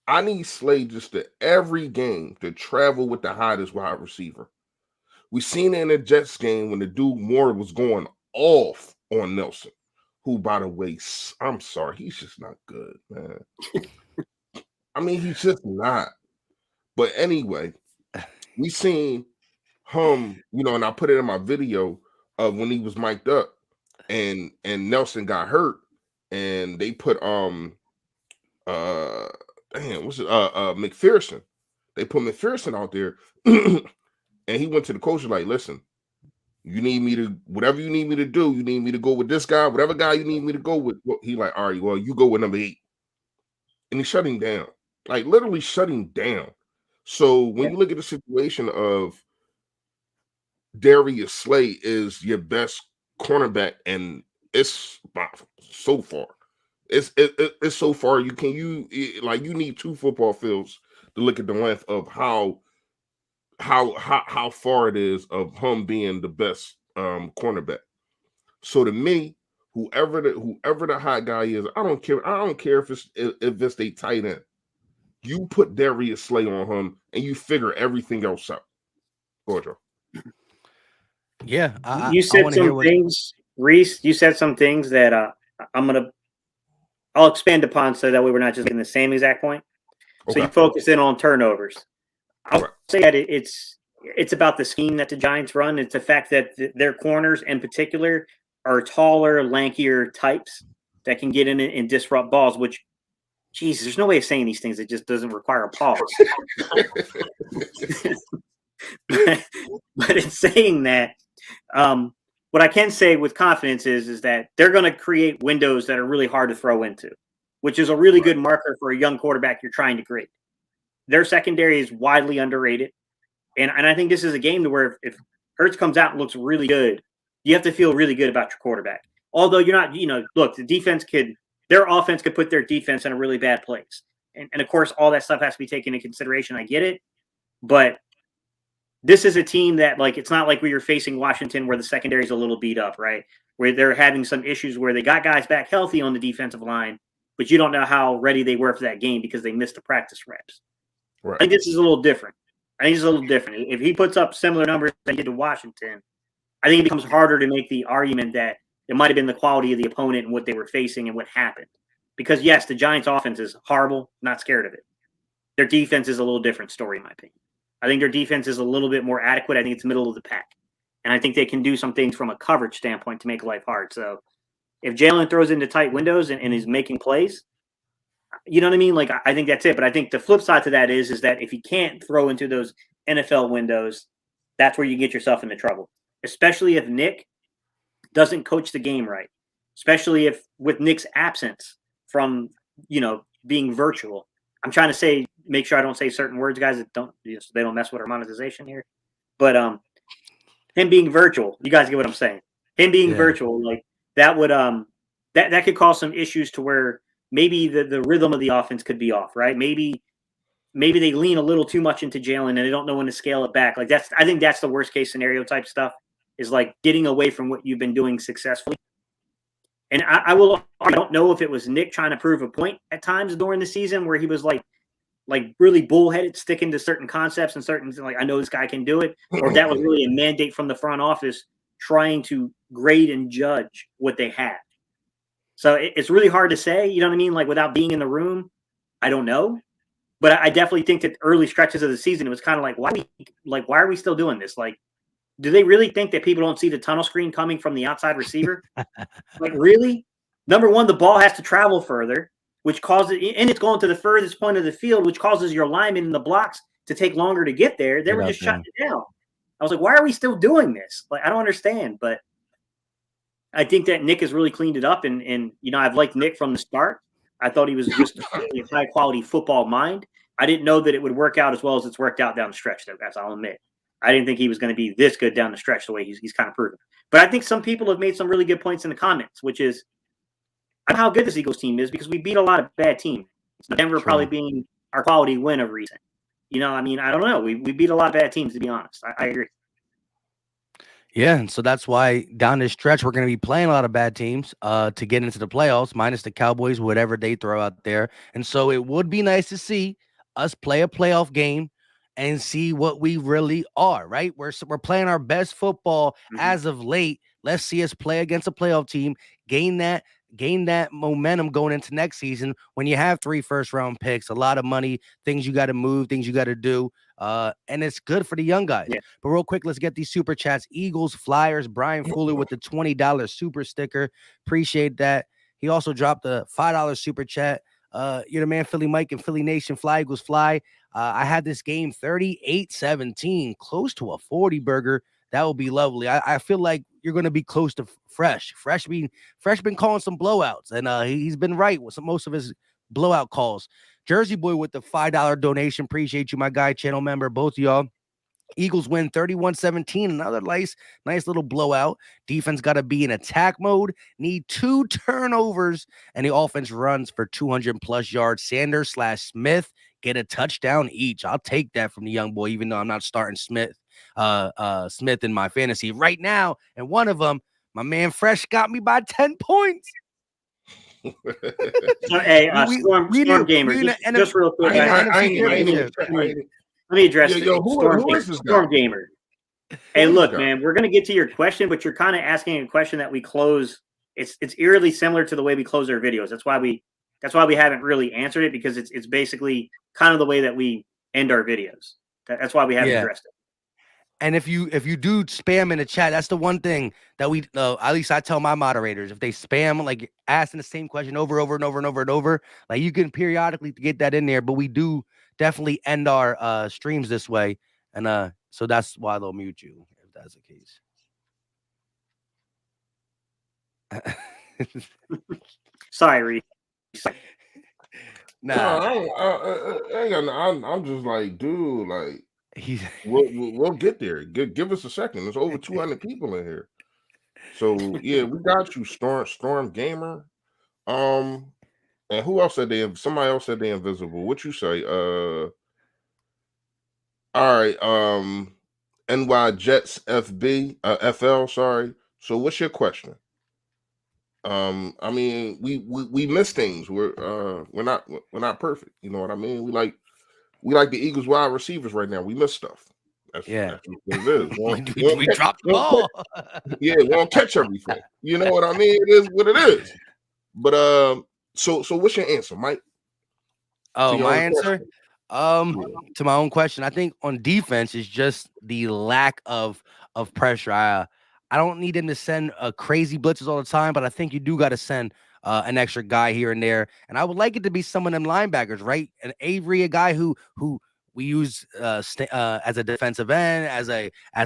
I need Slay just to every game to travel with the hottest wide receiver. We seen it in the Jets game when the dude Moore was going off on Nelson, who, by the way, I'm sorry, he's just not good, man. I mean, he's just not. But anyway, we seen him, and I put it in my video of when he was mic'd up and Nelson got hurt and they put McPherson. They put McPherson out there and he went to the coach like, listen, you need me to, whatever you need me to do, you need me to go with this guy, whatever guy you need me to go with. Well, he like, all right, well, you go with number 8. And he shut him down. Like literally shut him down. So when you look at the situation of Darius Slay is your best cornerback, and it's so far. It's so far. You need two football fields to look at the length of how far it is of him being the best cornerback. So to me, whoever the hot guy is, I don't care. I don't care if it's a tight end. You put Darius Slay on him, and you figure everything else out. Go ahead, Joe. Yeah, You I said want to hear some what. things, Reese. You said some things that I'll expand upon so that way we're not just getting the same exact point. So Okay. you focus in on turnovers. I'll Right. say that it's about the scheme that the Giants run. It's the fact that their corners in particular are taller, lankier types that can get in and disrupt balls, which, Jesus, there's no way of saying these things that just doesn't require a pause. but in saying that, what I can say with confidence is that they're going to create windows that are really hard to throw into, which is a really good marker for a young quarterback you're trying to grade. Their secondary is widely underrated. And I think this is a game to where if Hurts comes out and looks really good, you have to feel really good about your quarterback. Although you're not, look, their offense could put their defense in a really bad place. And of course, all that stuff has to be taken into consideration. I get it. But this is a team that, like, it's not like we were facing Washington where the secondary is a little beat up, right? Where they're having some issues where they got guys back healthy on the defensive line, but you don't know how ready they were for that game because they missed the practice reps. Right. I think this is a little different. If he puts up similar numbers that he did to Washington, I think it becomes harder to make the argument that it might have been the quality of the opponent and what they were facing and what happened. Because, yes, the Giants' offense is horrible, not scared of it. Their defense is a little different story, in my opinion. I think their defense is a little bit more adequate. I think it's middle of the pack. And I think they can do some things from a coverage standpoint to make life hard. So if Jalen throws into tight windows and is making plays, you know what I mean? Like, I think that's it. But I think the flip side to that is that if he can't throw into those NFL windows, that's where you get yourself into trouble, especially if Nick doesn't coach the game right, especially if with Nick's absence from, being virtual. I'm trying to make sure I don't say certain words, guys, that they don't mess with our monetization here. But him being virtual, you guys get what I'm saying. Him being virtual, like that would that could cause some issues to where maybe the rhythm of the offense could be off, right? Maybe they lean a little too much into Jalen and they don't know when to scale it back. Like I think that's the worst case scenario type stuff, is like getting away from what you've been doing successfully. And I don't know if it was Nick trying to prove a point at times during the season where he was like really bullheaded, sticking to certain concepts and certain, like, I know this guy can do it, or if that was really a mandate from the front office trying to grade and judge what they had. So it's really hard to say, you know what I mean? Like, without being in the room, I don't know. But I definitely think that early stretches of the season, it was kind of like, why are we still doing this? Like, do they really think that people don't see the tunnel screen coming from the outside receiver? Like, really? Number one, the ball has to travel further, which causes, and it's going to the furthest point of the field, which causes your linemen in the blocks to take longer to get there. They were just shutting it down. I was like, why are we still doing this? Like, I don't understand. But I think that Nick has really cleaned it up. And I've liked Nick from the start. I thought he was just a really high quality football mind. I didn't know that it would work out as well as it's worked out down the stretch, though, guys. I'll admit. I didn't think he was going to be this good down the stretch the way he's kind of proven. But I think some people have made some really good points in the comments, which is how good this Eagles team is, because we beat a lot of bad teams. Denver probably being our quality win of recent. I mean, I don't know. We beat a lot of bad teams, to be honest. I agree. Yeah, and so that's why down this stretch we're going to be playing a lot of bad teams to get into the playoffs, minus the Cowboys, whatever they throw out there. And so it would be nice to see us play a playoff game and see what we really are, right? We're playing our best football as of late. Let's see us play against a playoff team, gain that momentum going into next season. When you have 3 first-round picks, a lot of money, things you got to move, things you got to do. And it's good for the young guys. Yeah. But real quick, let's get these super chats. Eagles, Flyers, Brian Fuller with the $20 super sticker. Appreciate that. He also dropped a $5 super chat. You're the man, Philly Mike and Philly Nation. Fly Eagles fly. I had this game 38-17, close to a 40 burger. That would be lovely. I feel like you're going to be close to Fresh. Fresh been calling some blowouts, and he's been right with most of his blowout calls. Jersey Boy with the $5 donation. Appreciate you, my guy, channel member, both of y'all. Eagles win 31-17. Another nice little blowout. Defense got to be in attack mode. Need 2 turnovers, and the offense runs for 200+ yards. Sanders/Smith get a touchdown each. I'll take that from the young boy, even though I'm not starting Smith in my fantasy right now. And one of them, my man Fresh, got me by 10 points. So, hey, Storm Gamer, just real quick. Let me address it. Who is this guy? Storm Gamer. Hey, look, man, we're gonna get to your question, but you're kind of asking a question that we close. It's eerily similar to the way we close our videos. That's why we haven't really answered it, because it's basically kind of the way that we end our videos. That's why we haven't addressed it. And if you do spam in the chat, that's the one thing that we at least I tell my moderators, if they spam like asking the same question over and over, like you can periodically get that in there, but we do definitely end our streams this way, and so that's why they'll mute you if that's the case. Sorry, Reese. Nah, I'm just like, dude, like. We'll get there. Give us a second. There's over 200 people in here. So yeah, we got you, Storm Gamer. And who else said somebody else said they invisible. What you say? All right. NY Jets FL, sorry. So what's your question? I mean, we miss things. We're not perfect. You know what I mean? We like the Eagles wide receivers right now. We miss stuff. That's what it is. We dropped the ball. We won't catch everything. You know what I mean? It is what it is. But so what's your answer, Mike? Oh, my answer? To my own question, I think on defense is just the lack of pressure. I don't need them to send crazy blitzes all the time, but I think you do got to send an extra guy here and there. And I would like it to be some of them linebackers, right? And Avery, a guy who we use as a defensive end, as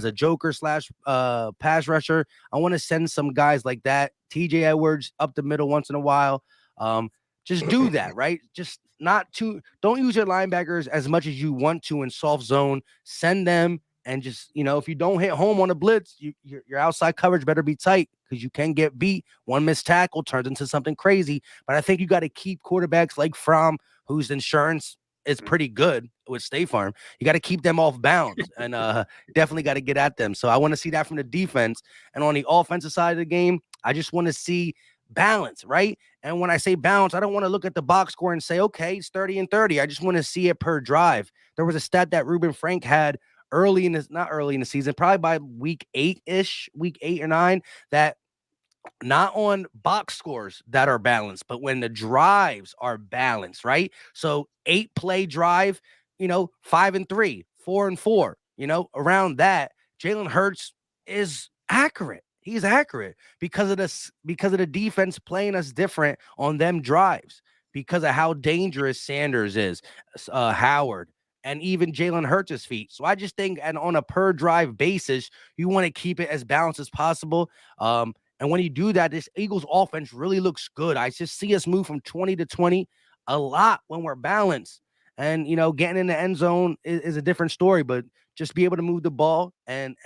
a joker / pass rusher. I want to send some guys like that. TJ Edwards up the middle once in a while. Just do that, right? Just don't use your linebackers as much as you want to in soft zone. Send them. And just, if you don't hit home on a blitz, your outside coverage better be tight, because you can get beat. One missed tackle turns into something crazy. But I think you got to keep quarterbacks like Fromm, whose insurance is pretty good with State Farm. You got to keep them off bounds, and definitely got to get at them. So I want to see that from the defense. And on the offensive side of the game, I just want to see balance, right? And when I say balance, I don't want to look at the box score and say, okay, it's 30-30. I just want to see it per drive. There was a stat that Ruben Frank had not early in the season, probably by week 8 or 9, that not on box scores that are balanced, but when the drives are balanced, right? So 8-play drive, 5-3, 4-4, around that, Jalen Hurts is accurate. He's accurate because of the defense playing us different on them drives, because of how dangerous Sanders is, Howard, and even Jalen Hurts' feet. So I just think, and on a per drive basis, you want to keep it as balanced as possible. And when you do that, this Eagles offense really looks good. I just see us move from 20-20 a lot when we're balanced. And, getting in the end zone is a different story, but just be able to move the ball and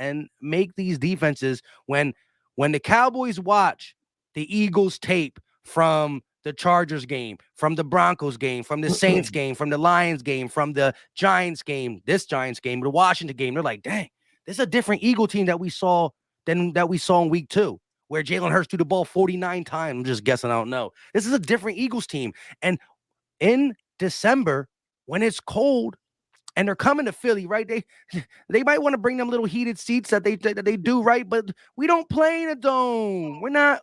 make these defenses, when the Cowboys watch the Eagles tape from the Chargers game, from the Broncos game, from the Saints game, from the Lions game, from the Giants game, the Washington game, they're like, dang, this is a different Eagle team that we saw in week 2, where Jalen Hurts threw the ball 49 times. I'm just guessing. I don't know. This is a different Eagles team. And in December, when it's cold and they're coming to Philly, right? They might want to bring them little heated seats that they do, right? But we don't play in a dome. We're not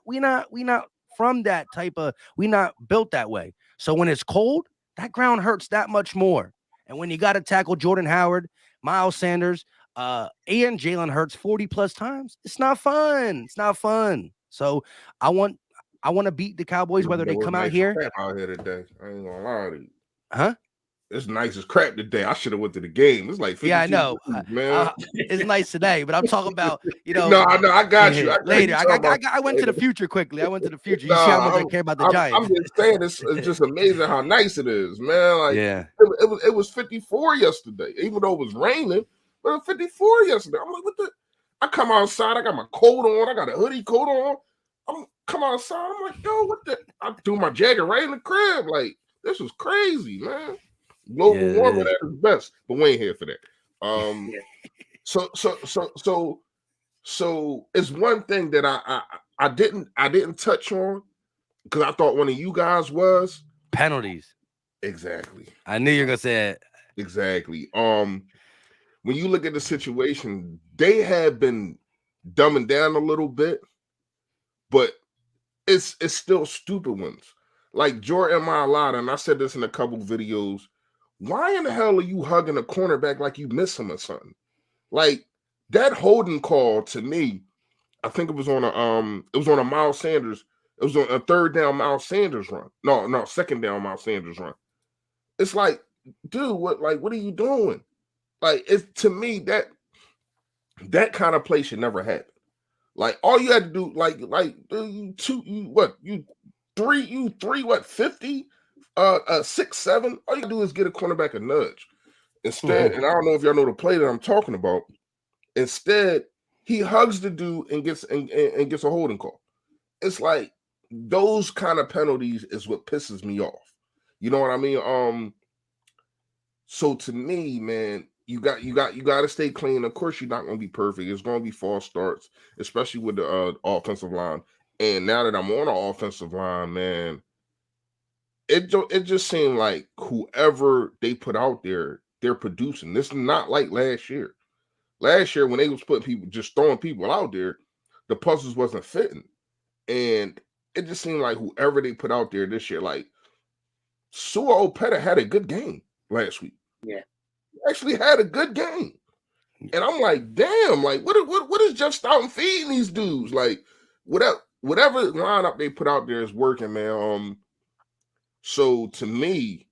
from that type of, we're not built that way. So when it's cold, that ground hurts that much more. And when you got to tackle Jordan Howard, Miles Sanders, and Jalen Hurts 40+ times, it's not fun. It's not fun. So I want to beat the Cowboys, whether they come out here. Out here today. I ain't gonna lie to you. Huh? it's nice as crap today. I should have went to the game. It's like 52 Yeah, I know. degrees, man. It's nice today, but I'm talking about, No, I got you. I got later. you talking about I went to the future quickly. I went to the future. You see how much Nah, I care about the I'm Giants. just saying it's just amazing how nice it is, man. Like Yeah. it was 54 yesterday, even though it was raining, but it was 54 yesterday. I'm like, what the? I come outside, I got my coat on, I got a hoodie coat on. I'm come outside, I'm like, yo, what the? I threw my jacket right in the crib. Like, this was crazy, man. Global warming at its best, but we ain't here for that. Yeah. So it's one thing that I didn't touch on because I thought one of you guys was penalties. Exactly. I knew you were gonna say it. Exactly. When you look at the situation, they have been dumbing down a little bit, but it's still stupid ones. Like Jordan Mailata, and I said this in a couple videos. Why in the hell are you hugging a cornerback like you miss him or something? Like that holding call to me, I think it was on a Miles Sanders. It was on a third down Miles Sanders run. No, second down Miles Sanders run. It's like, dude, what are you doing? Like, it's to me that kind of play should never happen. Like, all you had to do, you three, 50, 6, 7. All you do is get a cornerback a nudge. Instead, and I don't know if y'all know the play that I'm talking about. Instead, he hugs the dude and gets a holding call. It's like those kind of penalties is what pisses me off. You know what I mean? So to me, man, you got to stay clean. Of course, you're not going to be perfect. It's going to be false starts, especially with the offensive line. And now that I'm on the offensive line, man, it just seemed like whoever they put out there, they're producing. This is not like last year. Last year, when they was throwing people out there, the puzzles wasn't fitting. And it just seemed like whoever they put out there this year, like Sua Opeta had a good game last week. Yeah. He actually had a good game. And I'm like, damn, like what is Jeff Stoughton feeding these dudes? Like, whatever lineup they put out there is working, man. So to me,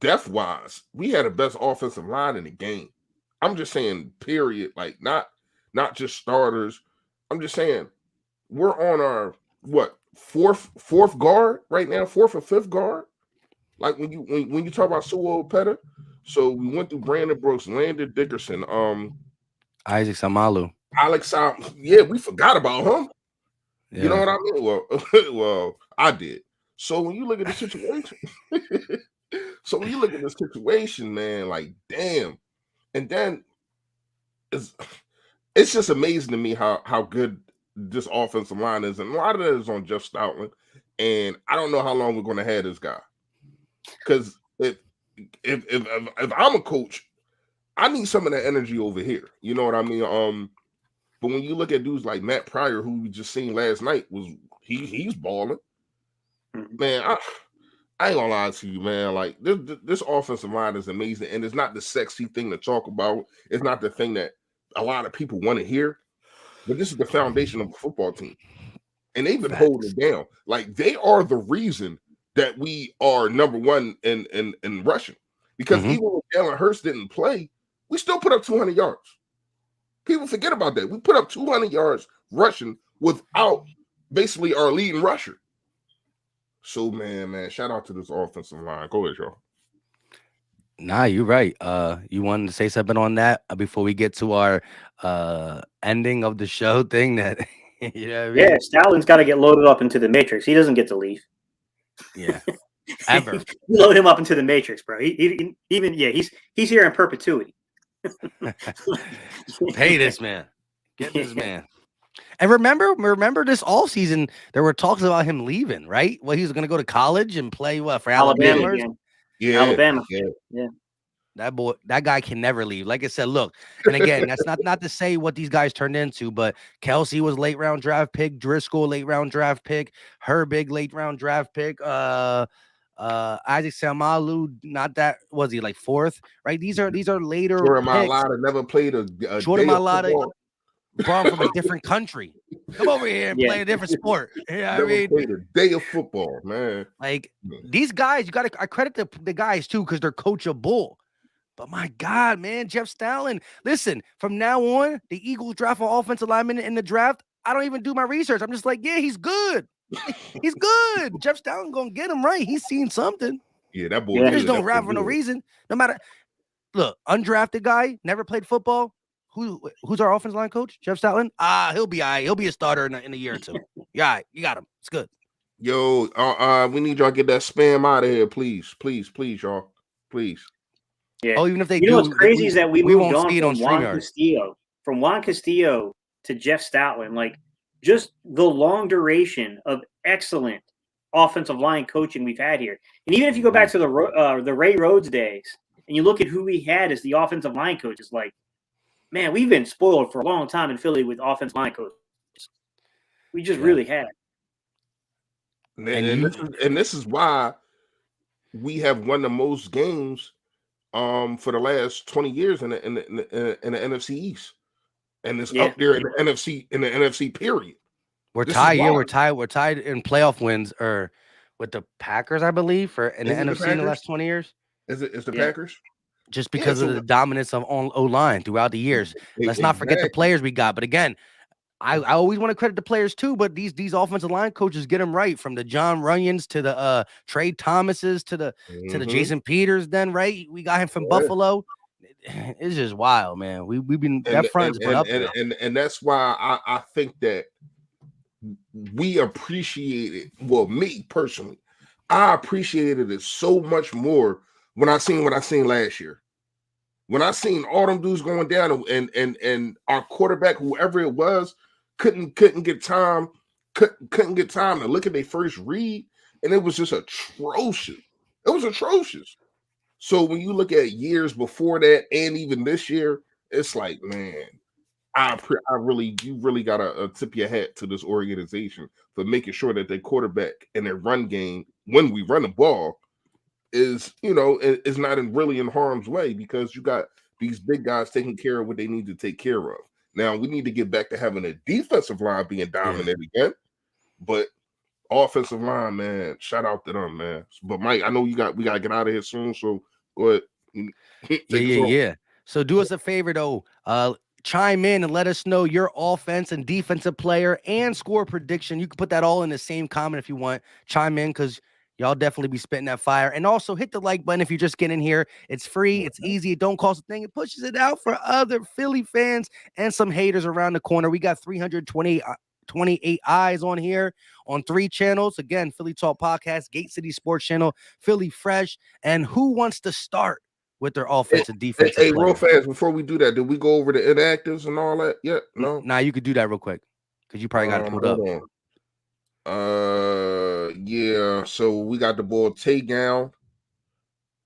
depth-wise, we had the best offensive line in the game. I'm just saying, period. Like, not just starters. I'm just saying we're on our fourth guard right now, fourth or fifth guard. Like when you talk about Sua Opeta, so we went through Brandon Brooks, Landon Dickerson, Isaac Samalu, Alex. Yeah, we forgot about him. Yeah. You know what I mean? Well, I did. So when you look at the situation, man, like damn. And then it's just amazing to me how good this offensive line is, and a lot of that is on Jeff Stoutland. And I don't know how long we're going to have this guy, because if I'm a coach, I need some of that energy over here. You know what I mean? But when you look at dudes like Matt Pryor, who we just seen last night, he's balling. Man, I ain't gonna lie to you, man. Like this offensive line is amazing, and it's not the sexy thing to talk about. It's not the thing that a lot of people want to hear. But this is the foundation of a football team, and they've been holding it down. Like they are the reason that we are number one in rushing. Because even when Jalen Hurts didn't play, we still put up 200 yards. People forget about that. We put up 200 yards rushing without basically our leading rusher. So, man, shout out to this offensive line. Go ahead, y'all. Nah, you're right. You wanted to say something on that before we get to our ending of the show thing? That you know what I mean? Yeah, Stoutland's got to get loaded up into the Matrix. He doesn't get to leave. Yeah, ever. Load him up into the Matrix, bro. He's here in perpetuity. Pay this man. Get this man. And remember this all season, there were talks about him leaving, right? Well, he was going to go to college and play for Alabama. Yeah. Alabama. Yeah. That guy can never leave. Like I said, look, and again, that's not to say what these guys turned into, but Kelsey was late round draft pick, Driscoll late round draft pick, Herbig late round draft pick, Isaac Samalu, not that was he like fourth, right? These are later Jordan picks. Mailata never played a Jordan day of Mailata, football. brought him from a different country. Come over here and play a different sport. Yeah, Never played a day of football, man. Like these guys, I credit the guys too because they're coachable. But my God, man, Jeff Stalin. Listen, from now on, the Eagles draft an offensive lineman in the draft. I don't even do my research. I'm just like, yeah, he's good. He's good. Jeff Stalin gonna get him right. He's seen something. Yeah, that boy. They just don't draft for no reason. No matter. Look, undrafted guy, never played football. Who's our offensive line coach? Jeff Stoutland? He'll be all right. He'll be a starter in a year or two. Yeah, right, you got him. It's good. Yo, we need y'all to get that spam out of here, please, y'all, please. Yeah. Oh, even if they do, what's crazy is that we moved on from Juan Castillo to Jeff Stoutland. Like, just the long duration of excellent offensive line coaching we've had here. And even if you go back to the Ray Rhodes days and you look at who we had as the offensive line coaches, like, man, we've been spoiled for a long time in Philly with offensive line coaches. We just really have. And this is why we have won the most games for the last 20 years in the NFC East. And it's up there in the NFC period. We're tied here. We're tied in playoff wins or with the Packers, I believe, in the NFC in the last 20 years. Is the Packers? Just because of the dominance of O-line throughout the years. Let's not forget the players we got. But again, I always want to credit the players too, but these offensive line coaches get them right, from the John Runyons to the Trey Thomases to the Jason Peters. Then right, we got him from Buffalo. It's just wild, man. We've been that front's been up there. And that's why I think that we appreciate it. Well, me personally, I appreciated it so much more when I seen what I seen last year. When I seen all them dudes going down and our quarterback, whoever it was, couldn't get time to look at their first read, and it was just atrocious. It was atrocious. So when you look at years before that and even this year, it's like, man, you really gotta tip your hat to this organization for making sure that their quarterback and their run game, when we run the ball, is not really in harm's way, because you got these big guys taking care of what they need to take care of. Now we need to get back to having a defensive line being dominant again, but offensive line, man, shout out to them, man. But Mike, I know we got to get out of here soon, so go ahead. Yeah. So do us a favor though. Chime in and let us know your offense and defensive player and score prediction. You can put that all in the same comment if you want. Chime in, because y'all definitely be spitting that fire. And also hit the like button if you're just getting here. It's free. It's easy. It don't cost a thing. It pushes it out for other Philly fans and some haters around the corner. We got 328 eyes on here on 3 channels. Again, Philly Talk Podcast, Gate City Sports Channel, Philly Fresh. And who wants to start with their offense and defense? Hey, real fast, before we do that, did we go over the inactives and all that yet? No? Nah, you could do that real quick, because you probably got it pulled up. Yeah, so we got the boy Tay Gown.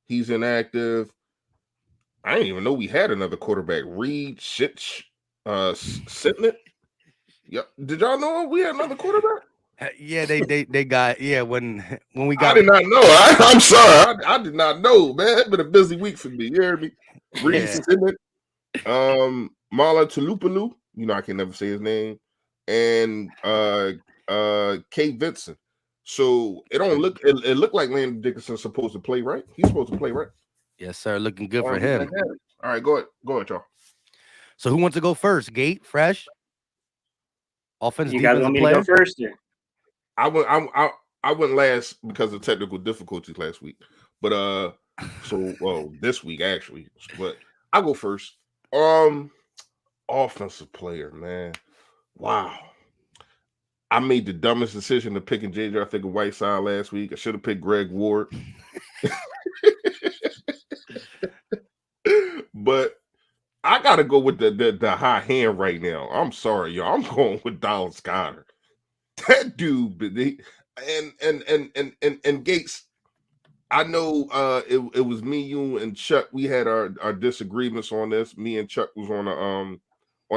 He's inactive. I didn't even know we had another quarterback. Reed Sitnik. Yep. Did y'all know we had another quarterback? Yeah, they got when we got. I did not know. I'm sorry. I did not know, man. It's been a busy week for me. You hear me? Reed Sitnik. Marla Tulupalu. I can never say his name. And Kay Vincent. So it looked like Landon Dickerson's supposed to play, right? He's supposed to play, right? Yes, sir. Looking good for him. All right, go ahead, y'all. So who wants to go first? Gate, Fresh, offense. You guys want me to go first? Or? I went last because of technical difficulties last week, but this week actually. But I'll go first. Offensive player, man. Wow. I made the dumbest decision to picking JJ. I think of Whiteside last week. I should have picked Greg Ward. But I gotta go with the high hand right now. I'm sorry, y'all. I'm going with Dallas Goedert. That dude, and Gates. I know it was me, you, and Chuck. We had our disagreements on this. Me and Chuck was on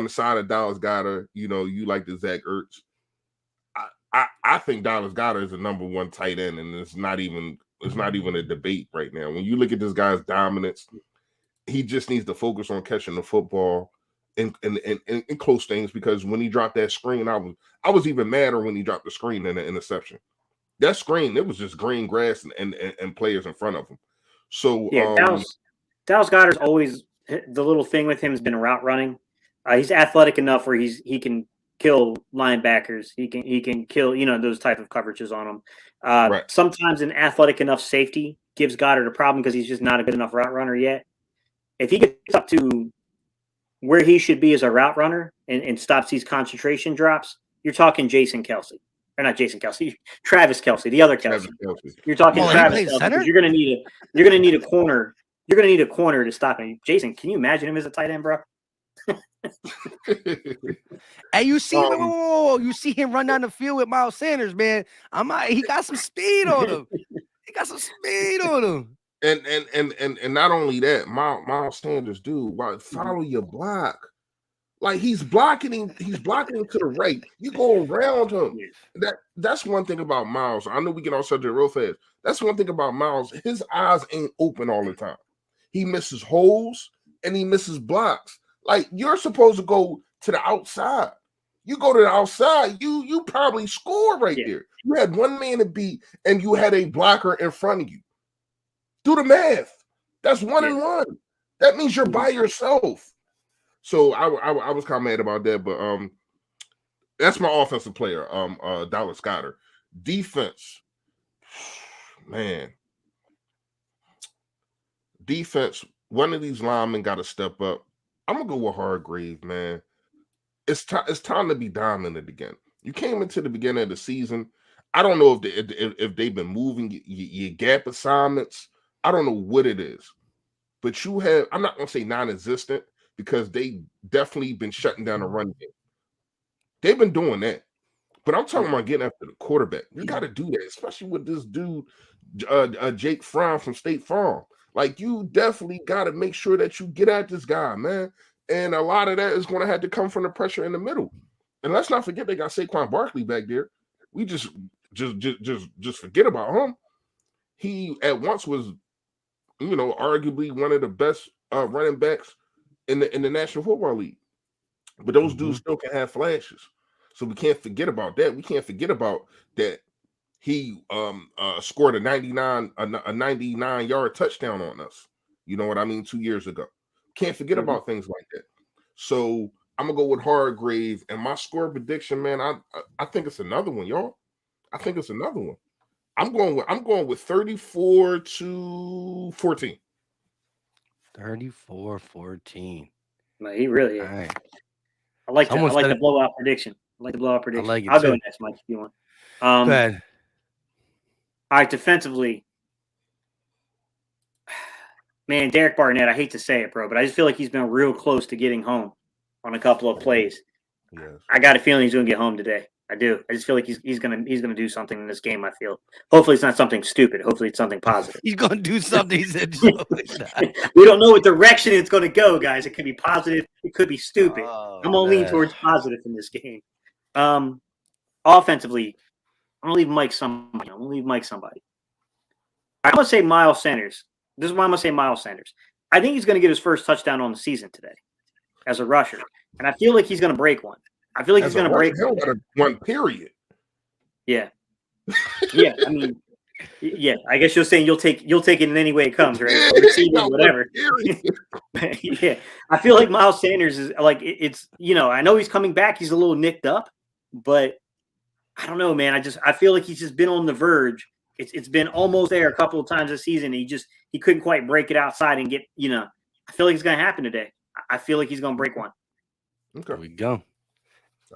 the side of Dallas Goedert. You like the Zach Ertz. I think Dallas Goedert is the number 1 tight end, and it's not even a debate right now. When you look at this guy's dominance, he just needs to focus on catching the football in close things, because when he dropped that screen, I was even madder when he dropped the screen than the interception. That screen, it was just green grass and players in front of him. So Yeah, Dallas Goedert's always the little thing with him has been route running. He's athletic enough where he can kill linebackers. He can kill those type of coverages on him. right. Sometimes an athletic enough safety gives Goddard a problem because he's just not a good enough route runner yet. If he gets up to where he should be as a route runner and stops these concentration drops, you're talking Jason Kelsey. Or not Jason Kelsey, Travis Kelsey, the other Kelsey. You're talking Travis Kelsey. Center? You're gonna need a corner. You're gonna need a corner to stop him. Jason, can you imagine him as a tight end, bro? Hey, you see you see him run down the field with Miles Sanders, man. He got some speed on him. And not only that, Miles Sanders, dude, follow your block. Like he's blocking him to the right. You go around him. That's one thing about Miles. I know we get on subject real fast. That's one thing about Miles. His eyes ain't open all the time. He misses holes and he misses blocks. Like you're supposed to go to the outside. You go to the outside, you probably score right there. You had one man to beat and you had a blocker in front of you. Do the math. That's 1 and 1. That means you're by yourself. So I was kind of mad about that, but that's my offensive player, Dallas Goedert. Defense, man. Defense, one of these linemen got to step up. I'm gonna go with Hargrave, man. It's time to be dominant again. You came into the beginning of the season. I don't know if they've been moving your gap assignments. I don't know what it is, but you have. I'm not gonna say non-existent, because they definitely been shutting down the run game. They've been doing that. But I'm talking about getting after the quarterback. You got to do that, especially with this dude, Jake Fromm from State Farm. Like, you definitely got to make sure that you get at this guy, man. And a lot of that is going to have to come from the pressure in the middle. And let's not forget they got Saquon Barkley back there. We just forget about him. He at once was, arguably one of the best running backs in the National Football League. But those dudes still can have flashes. So we can't forget about that. We can't forget about that he scored a 99-yard touchdown on us. You know what I mean? 2 years ago. Can't forget about things like that. So I'm gonna go with Hargrave, and my score prediction, man. I think it's another one, y'all. I think it's another one. I'm going with 34-14. 34-14. No, he really is. Right. I like the blowout prediction. I'll go next, Mike, if you want. Go ahead. All right, defensively. Man, Derek Barnett, I hate to say it, bro, but I just feel like he's been real close to getting home on a couple of plays. Yes. I got a feeling he's going to get home today. I do. I just feel like he's gonna do something in this game. I feel. Hopefully, it's not something stupid. Hopefully, it's something positive. He's gonna do something. He said, we don't know what direction it's going to go, guys. It could be positive. It could be stupid. I'm gonna lean towards positive in this game. Offensively, I'm gonna leave Mike somebody. I'm gonna say Miles Sanders. This is why I'm gonna say Miles Sanders. I think he's gonna get his first touchdown on the season today as a rusher, and I feel like he's gonna break one. I feel like he's going to break one. Period. Yeah, yeah. I mean, yeah. I guess you're saying you'll take it in any way it comes, right? Yeah, whatever. Yeah, I feel like Miles Sanders is like it's. I know he's coming back. He's a little nicked up, but I don't know, man. I feel like he's just been on the verge. It's been almost there a couple of times this season. He couldn't quite break it outside and get. I feel like it's going to happen today. I feel like he's going to break one. Okay, there we go.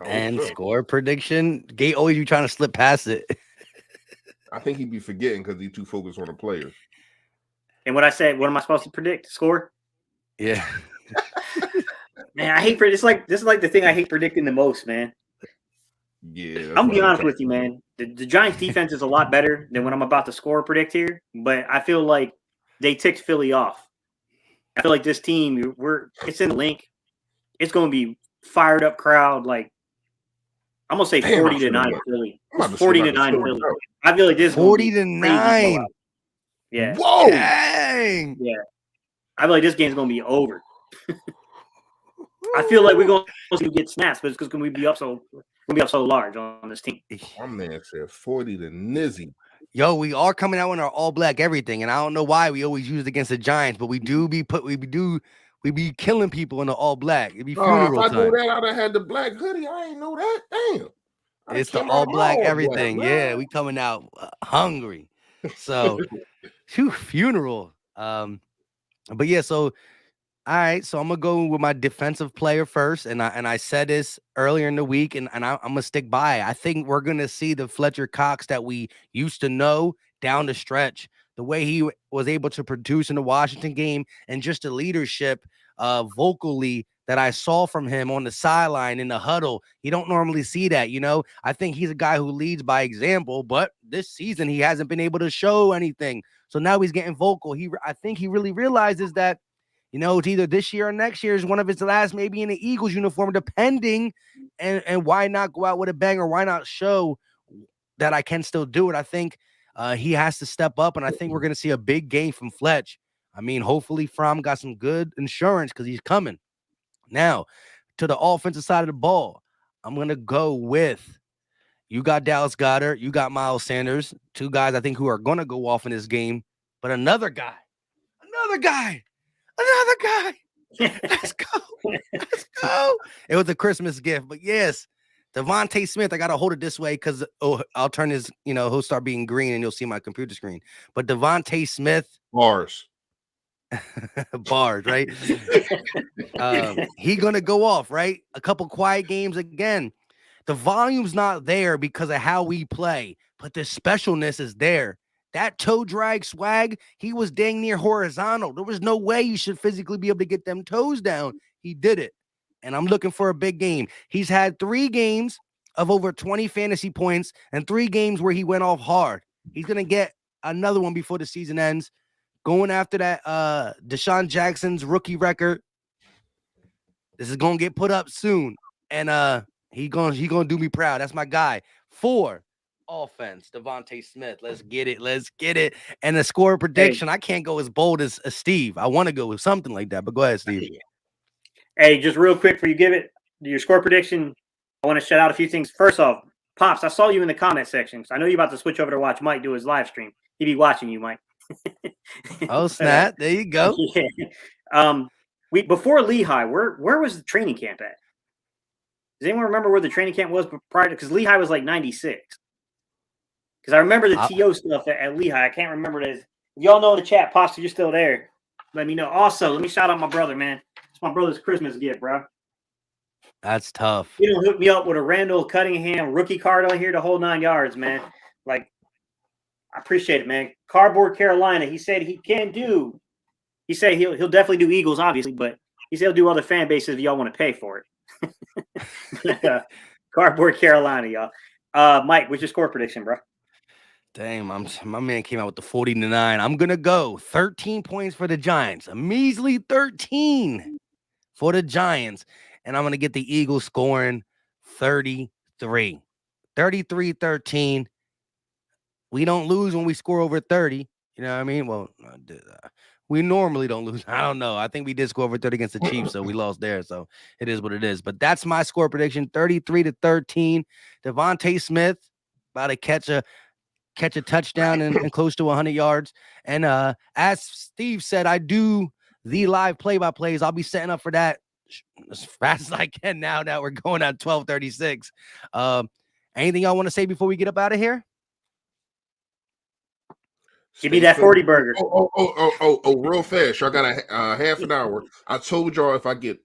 And score prediction. Gate always you trying to slip past it. I think he'd be forgetting because he's too focused on the players. And what I said, what am I supposed to predict? Score? Yeah. Man, I hate this is like the thing I hate predicting the most, man. Yeah. I'm gonna be honest with you, man. The Giants defense is a lot better than what I'm about to score or predict here, but I feel like they ticked Philly off. I feel like this team, it's in the link. It's gonna be fired up crowd, like I'm gonna say 40-9 Philly. 40-9 Philly. I feel like this 40-9. Yeah. Whoa. Dang. Yeah. I feel like this game's gonna be over. I feel like we're going to get snaps, but it's because we be up so large on this team. My man said 40 to Nizzy. Yo, we are coming out in our all black everything, and I don't know why we always use it against the Giants, but we be killing people in the all black. It be If funeral I time. knew that, I'd have had the black hoodie. I ain't know that. Damn. It's the all black everything. Yeah, we coming out hungry. So, funeral. But yeah, so all right, so I'm gonna go with my defensive player first, and I said this earlier in the week, and I'm gonna stick by it. I think we're gonna see the Fletcher Cox that we used to know down the stretch. The way he was able to produce in the Washington game, and just the leadership, vocally that I saw from him on the sideline in the huddle. You don't normally see that, you know. I think he's a guy who leads by example, but this season he hasn't been able to show anything. So now he's getting vocal. I think he really realizes that. You know, it's either this year or next year is one of his last, maybe in the Eagles uniform, depending. And why not go out with a bang, or why not show that I can still do it? I think he has to step up, and I think we're going to see a big game from Fletch. I mean, hopefully Fromm got some good insurance because he's coming. Now, to the offensive side of the ball, I'm going to go with, you got Dallas Goedert, you got Miles Sanders, two guys I think who are going to go off in this game, but another guy. Let's go. It was a Christmas gift, but yes, Devontae Smith. I gotta hold it this way because I'll turn his. He'll start being green, and you'll see my computer screen. But Devontae Smith, bars, right? He gonna go off, right? A couple quiet games again. The volume's not there because of how we play, but the specialness is there. That toe drag swag, he was dang near horizontal. There was no way you should physically be able to get them toes down. He did it. And I'm looking for a big game. He's had 3 games of over 20 fantasy points and 3 games where he went off hard. He's going to get another one before the season ends. Going after that Deshaun Jackson's rookie record. This is going to get put up soon. And he going to do me proud. That's my guy. 4. Offense, Devontae Smith. Let's get it. And the score prediction, I can't go as bold as Steve. I want to go with something like that, but go ahead, Steve. Hey, just real quick before you give it your score prediction, I want to shout out a few things. First off, Pops, I saw you in the comment section. I know you're about to switch over to watch Mike do his live stream. He be watching you, Mike. Oh, snap. There you go. Yeah. Before Lehigh, where was the training camp at? Does anyone remember where the training camp was prior to, because Lehigh was like 96? Because I remember the TO stuff at Lehigh. I can't remember it as. If y'all know in the chat, Pops, if you're still there, let me know. Also, let me shout out my brother, man. It's my brother's Christmas gift, bro. That's tough. You hook me up with a Randall Cunningham rookie card on here to hold 9 yards, man. Like, I appreciate it, man. Cardboard Carolina. He said he can do. He said he'll definitely do Eagles, obviously, but he said he'll do other fan bases if y'all want to pay for it. Cardboard Carolina, y'all. Mike, what's your score prediction, bro? Damn, my man came out with the 40-9. I'm going to go 13 points for the Giants. A measly 13 for the Giants. And I'm going to get the Eagles scoring 33. 33-13. We don't lose when we score over 30. You know what I mean? Well, we normally don't lose. I don't know. I think we did score over 30 against the Chiefs, so we lost there. So it is what it is. But that's my score prediction, 33-13. Devontae Smith about to catch a touchdown and close to 100 yards. And as Steve said, I do the live play-by-plays. I'll be setting up for that as fast as I can now that we're going at 12:36. Anything y'all want to say before we get up out of here? Give me that 40 burger. Real fast. I got a half an hour. I told y'all if I get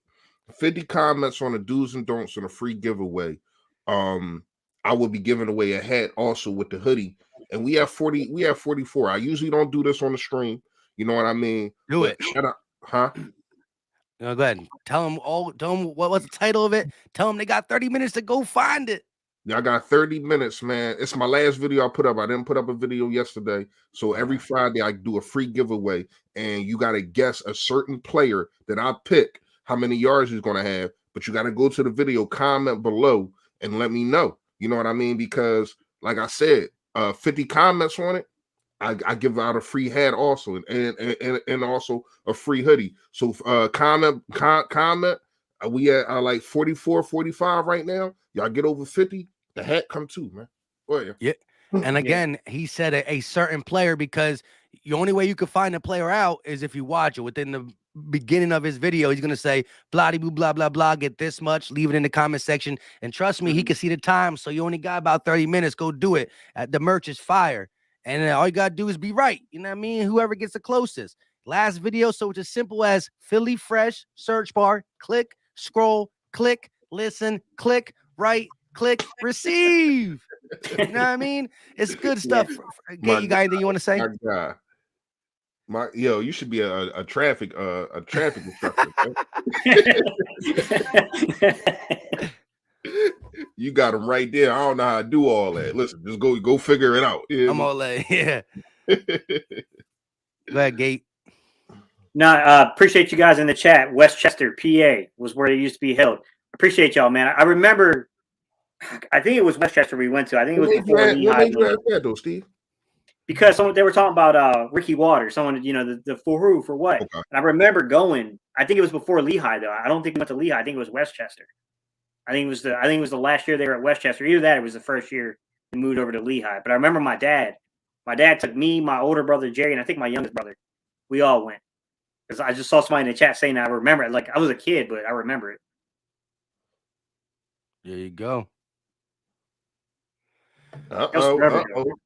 50 comments on the do's and don'ts and a free giveaway, I will be giving away a hat also with the hoodie. And we have 44. I usually don't do this on the stream. You know what I mean? Do it. Shut up. Huh? No, go ahead. Tell them what was the title of it. Tell them they got 30 minutes to go find it. I got 30 minutes, man. It's my last video I put up. I didn't put up a video yesterday. So every Friday I do a free giveaway. And you got to guess a certain player that I pick how many yards he's going to have. But you got to go to the video, comment below, and let me know. You know what I mean? Because, like I said, 50 comments on it, I give out a free hat also, and also a free hoodie. So comment, We at like 44, 45 right now. Y'all get over 50, the hat come too, man. Go ahead. Yeah. And again, he said a certain player because the only way you can find a player out is if you watch it. Within the beginning of his video, he's going to say, blah, blah, blah, blah, get this much, leave it in the comment section. And trust me, he can see the time. So you only got about 30 minutes. Go do it. The merch is fire. And all you got to do is be right. You know what I mean? Whoever gets the closest. Last video, so it's as simple as Philly Fresh, search bar, click, scroll, click, listen, click, right, click, receive. You know what I mean? It's good stuff. Gate, you got anything you want to say? My God. You should be a traffic instructor. You got them right there. I don't know how to do all that. Listen, just go figure it out. Yeah. I'm all like, yeah. Go ahead, Gate. No, appreciate you guys in the chat. Westchester, PA was where it used to be held. Appreciate y'all, man. I remember, I think it was Westchester we went to. I think it was before Lehigh. What made you ask that though, Steve? Because they were talking about Ricky Waters, someone, the for who, for what. Okay. And I remember going, I think it was before Lehigh though. I don't think we went to Lehigh. I think it was Westchester. I think it was the last year they were at Westchester. Either that, it was the first year they moved over to Lehigh. But I remember my dad took me, my older brother Jerry, and I think my youngest brother. We all went. Because I just saw somebody in the chat saying I remember it. Like I was a kid, but I remember it. There you go.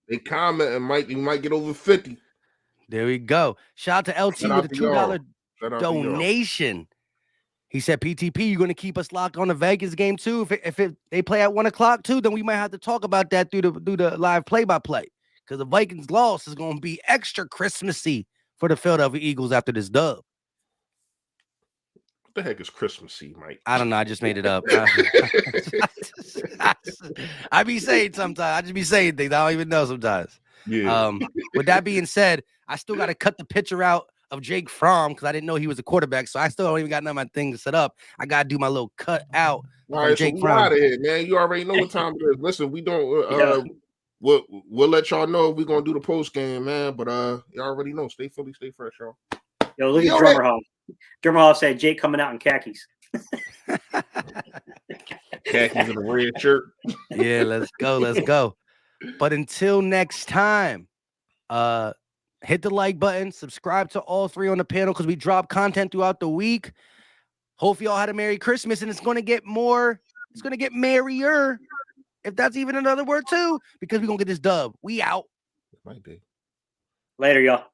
They comment and you might get over 50. There we go. Shout out to LT with a $2 donation. He said, PTP, you're going to keep us locked on the Vegas game too. If they play at 1 o'clock too, then we might have to talk about that through the live play-by-play. Because the Vikings loss is going to be extra Christmassy for the Philadelphia Eagles after this dub. What the heck is Christmassy, Mike? I don't know. I just made it up. I be saying sometimes. I just be saying things. I don't even know sometimes. Yeah. With that being said, I still got to cut the picture out of Jake Fromm because I didn't know he was a quarterback. So I still don't even got none of my things set up. I got to do my little cut out. All right, Jake Fromm. Out of here, man. You already know what time it is. Listen, we don't. We'll let y'all know if we're gonna do the post game, man. But you already know. Stay Philly, stay fresh, y'all. Yo, look at Drummer Hall. Drummer Hall said Jake coming out in khakis. Khakis in a red shirt. Yeah, let's go. But until next time, hit the like button, subscribe to all three on the panel because we drop content throughout the week. Hope y'all had a Merry Christmas, and it's gonna get merrier. If that's even another word too, because we're gonna get this dub. We out. It might be. Later, y'all.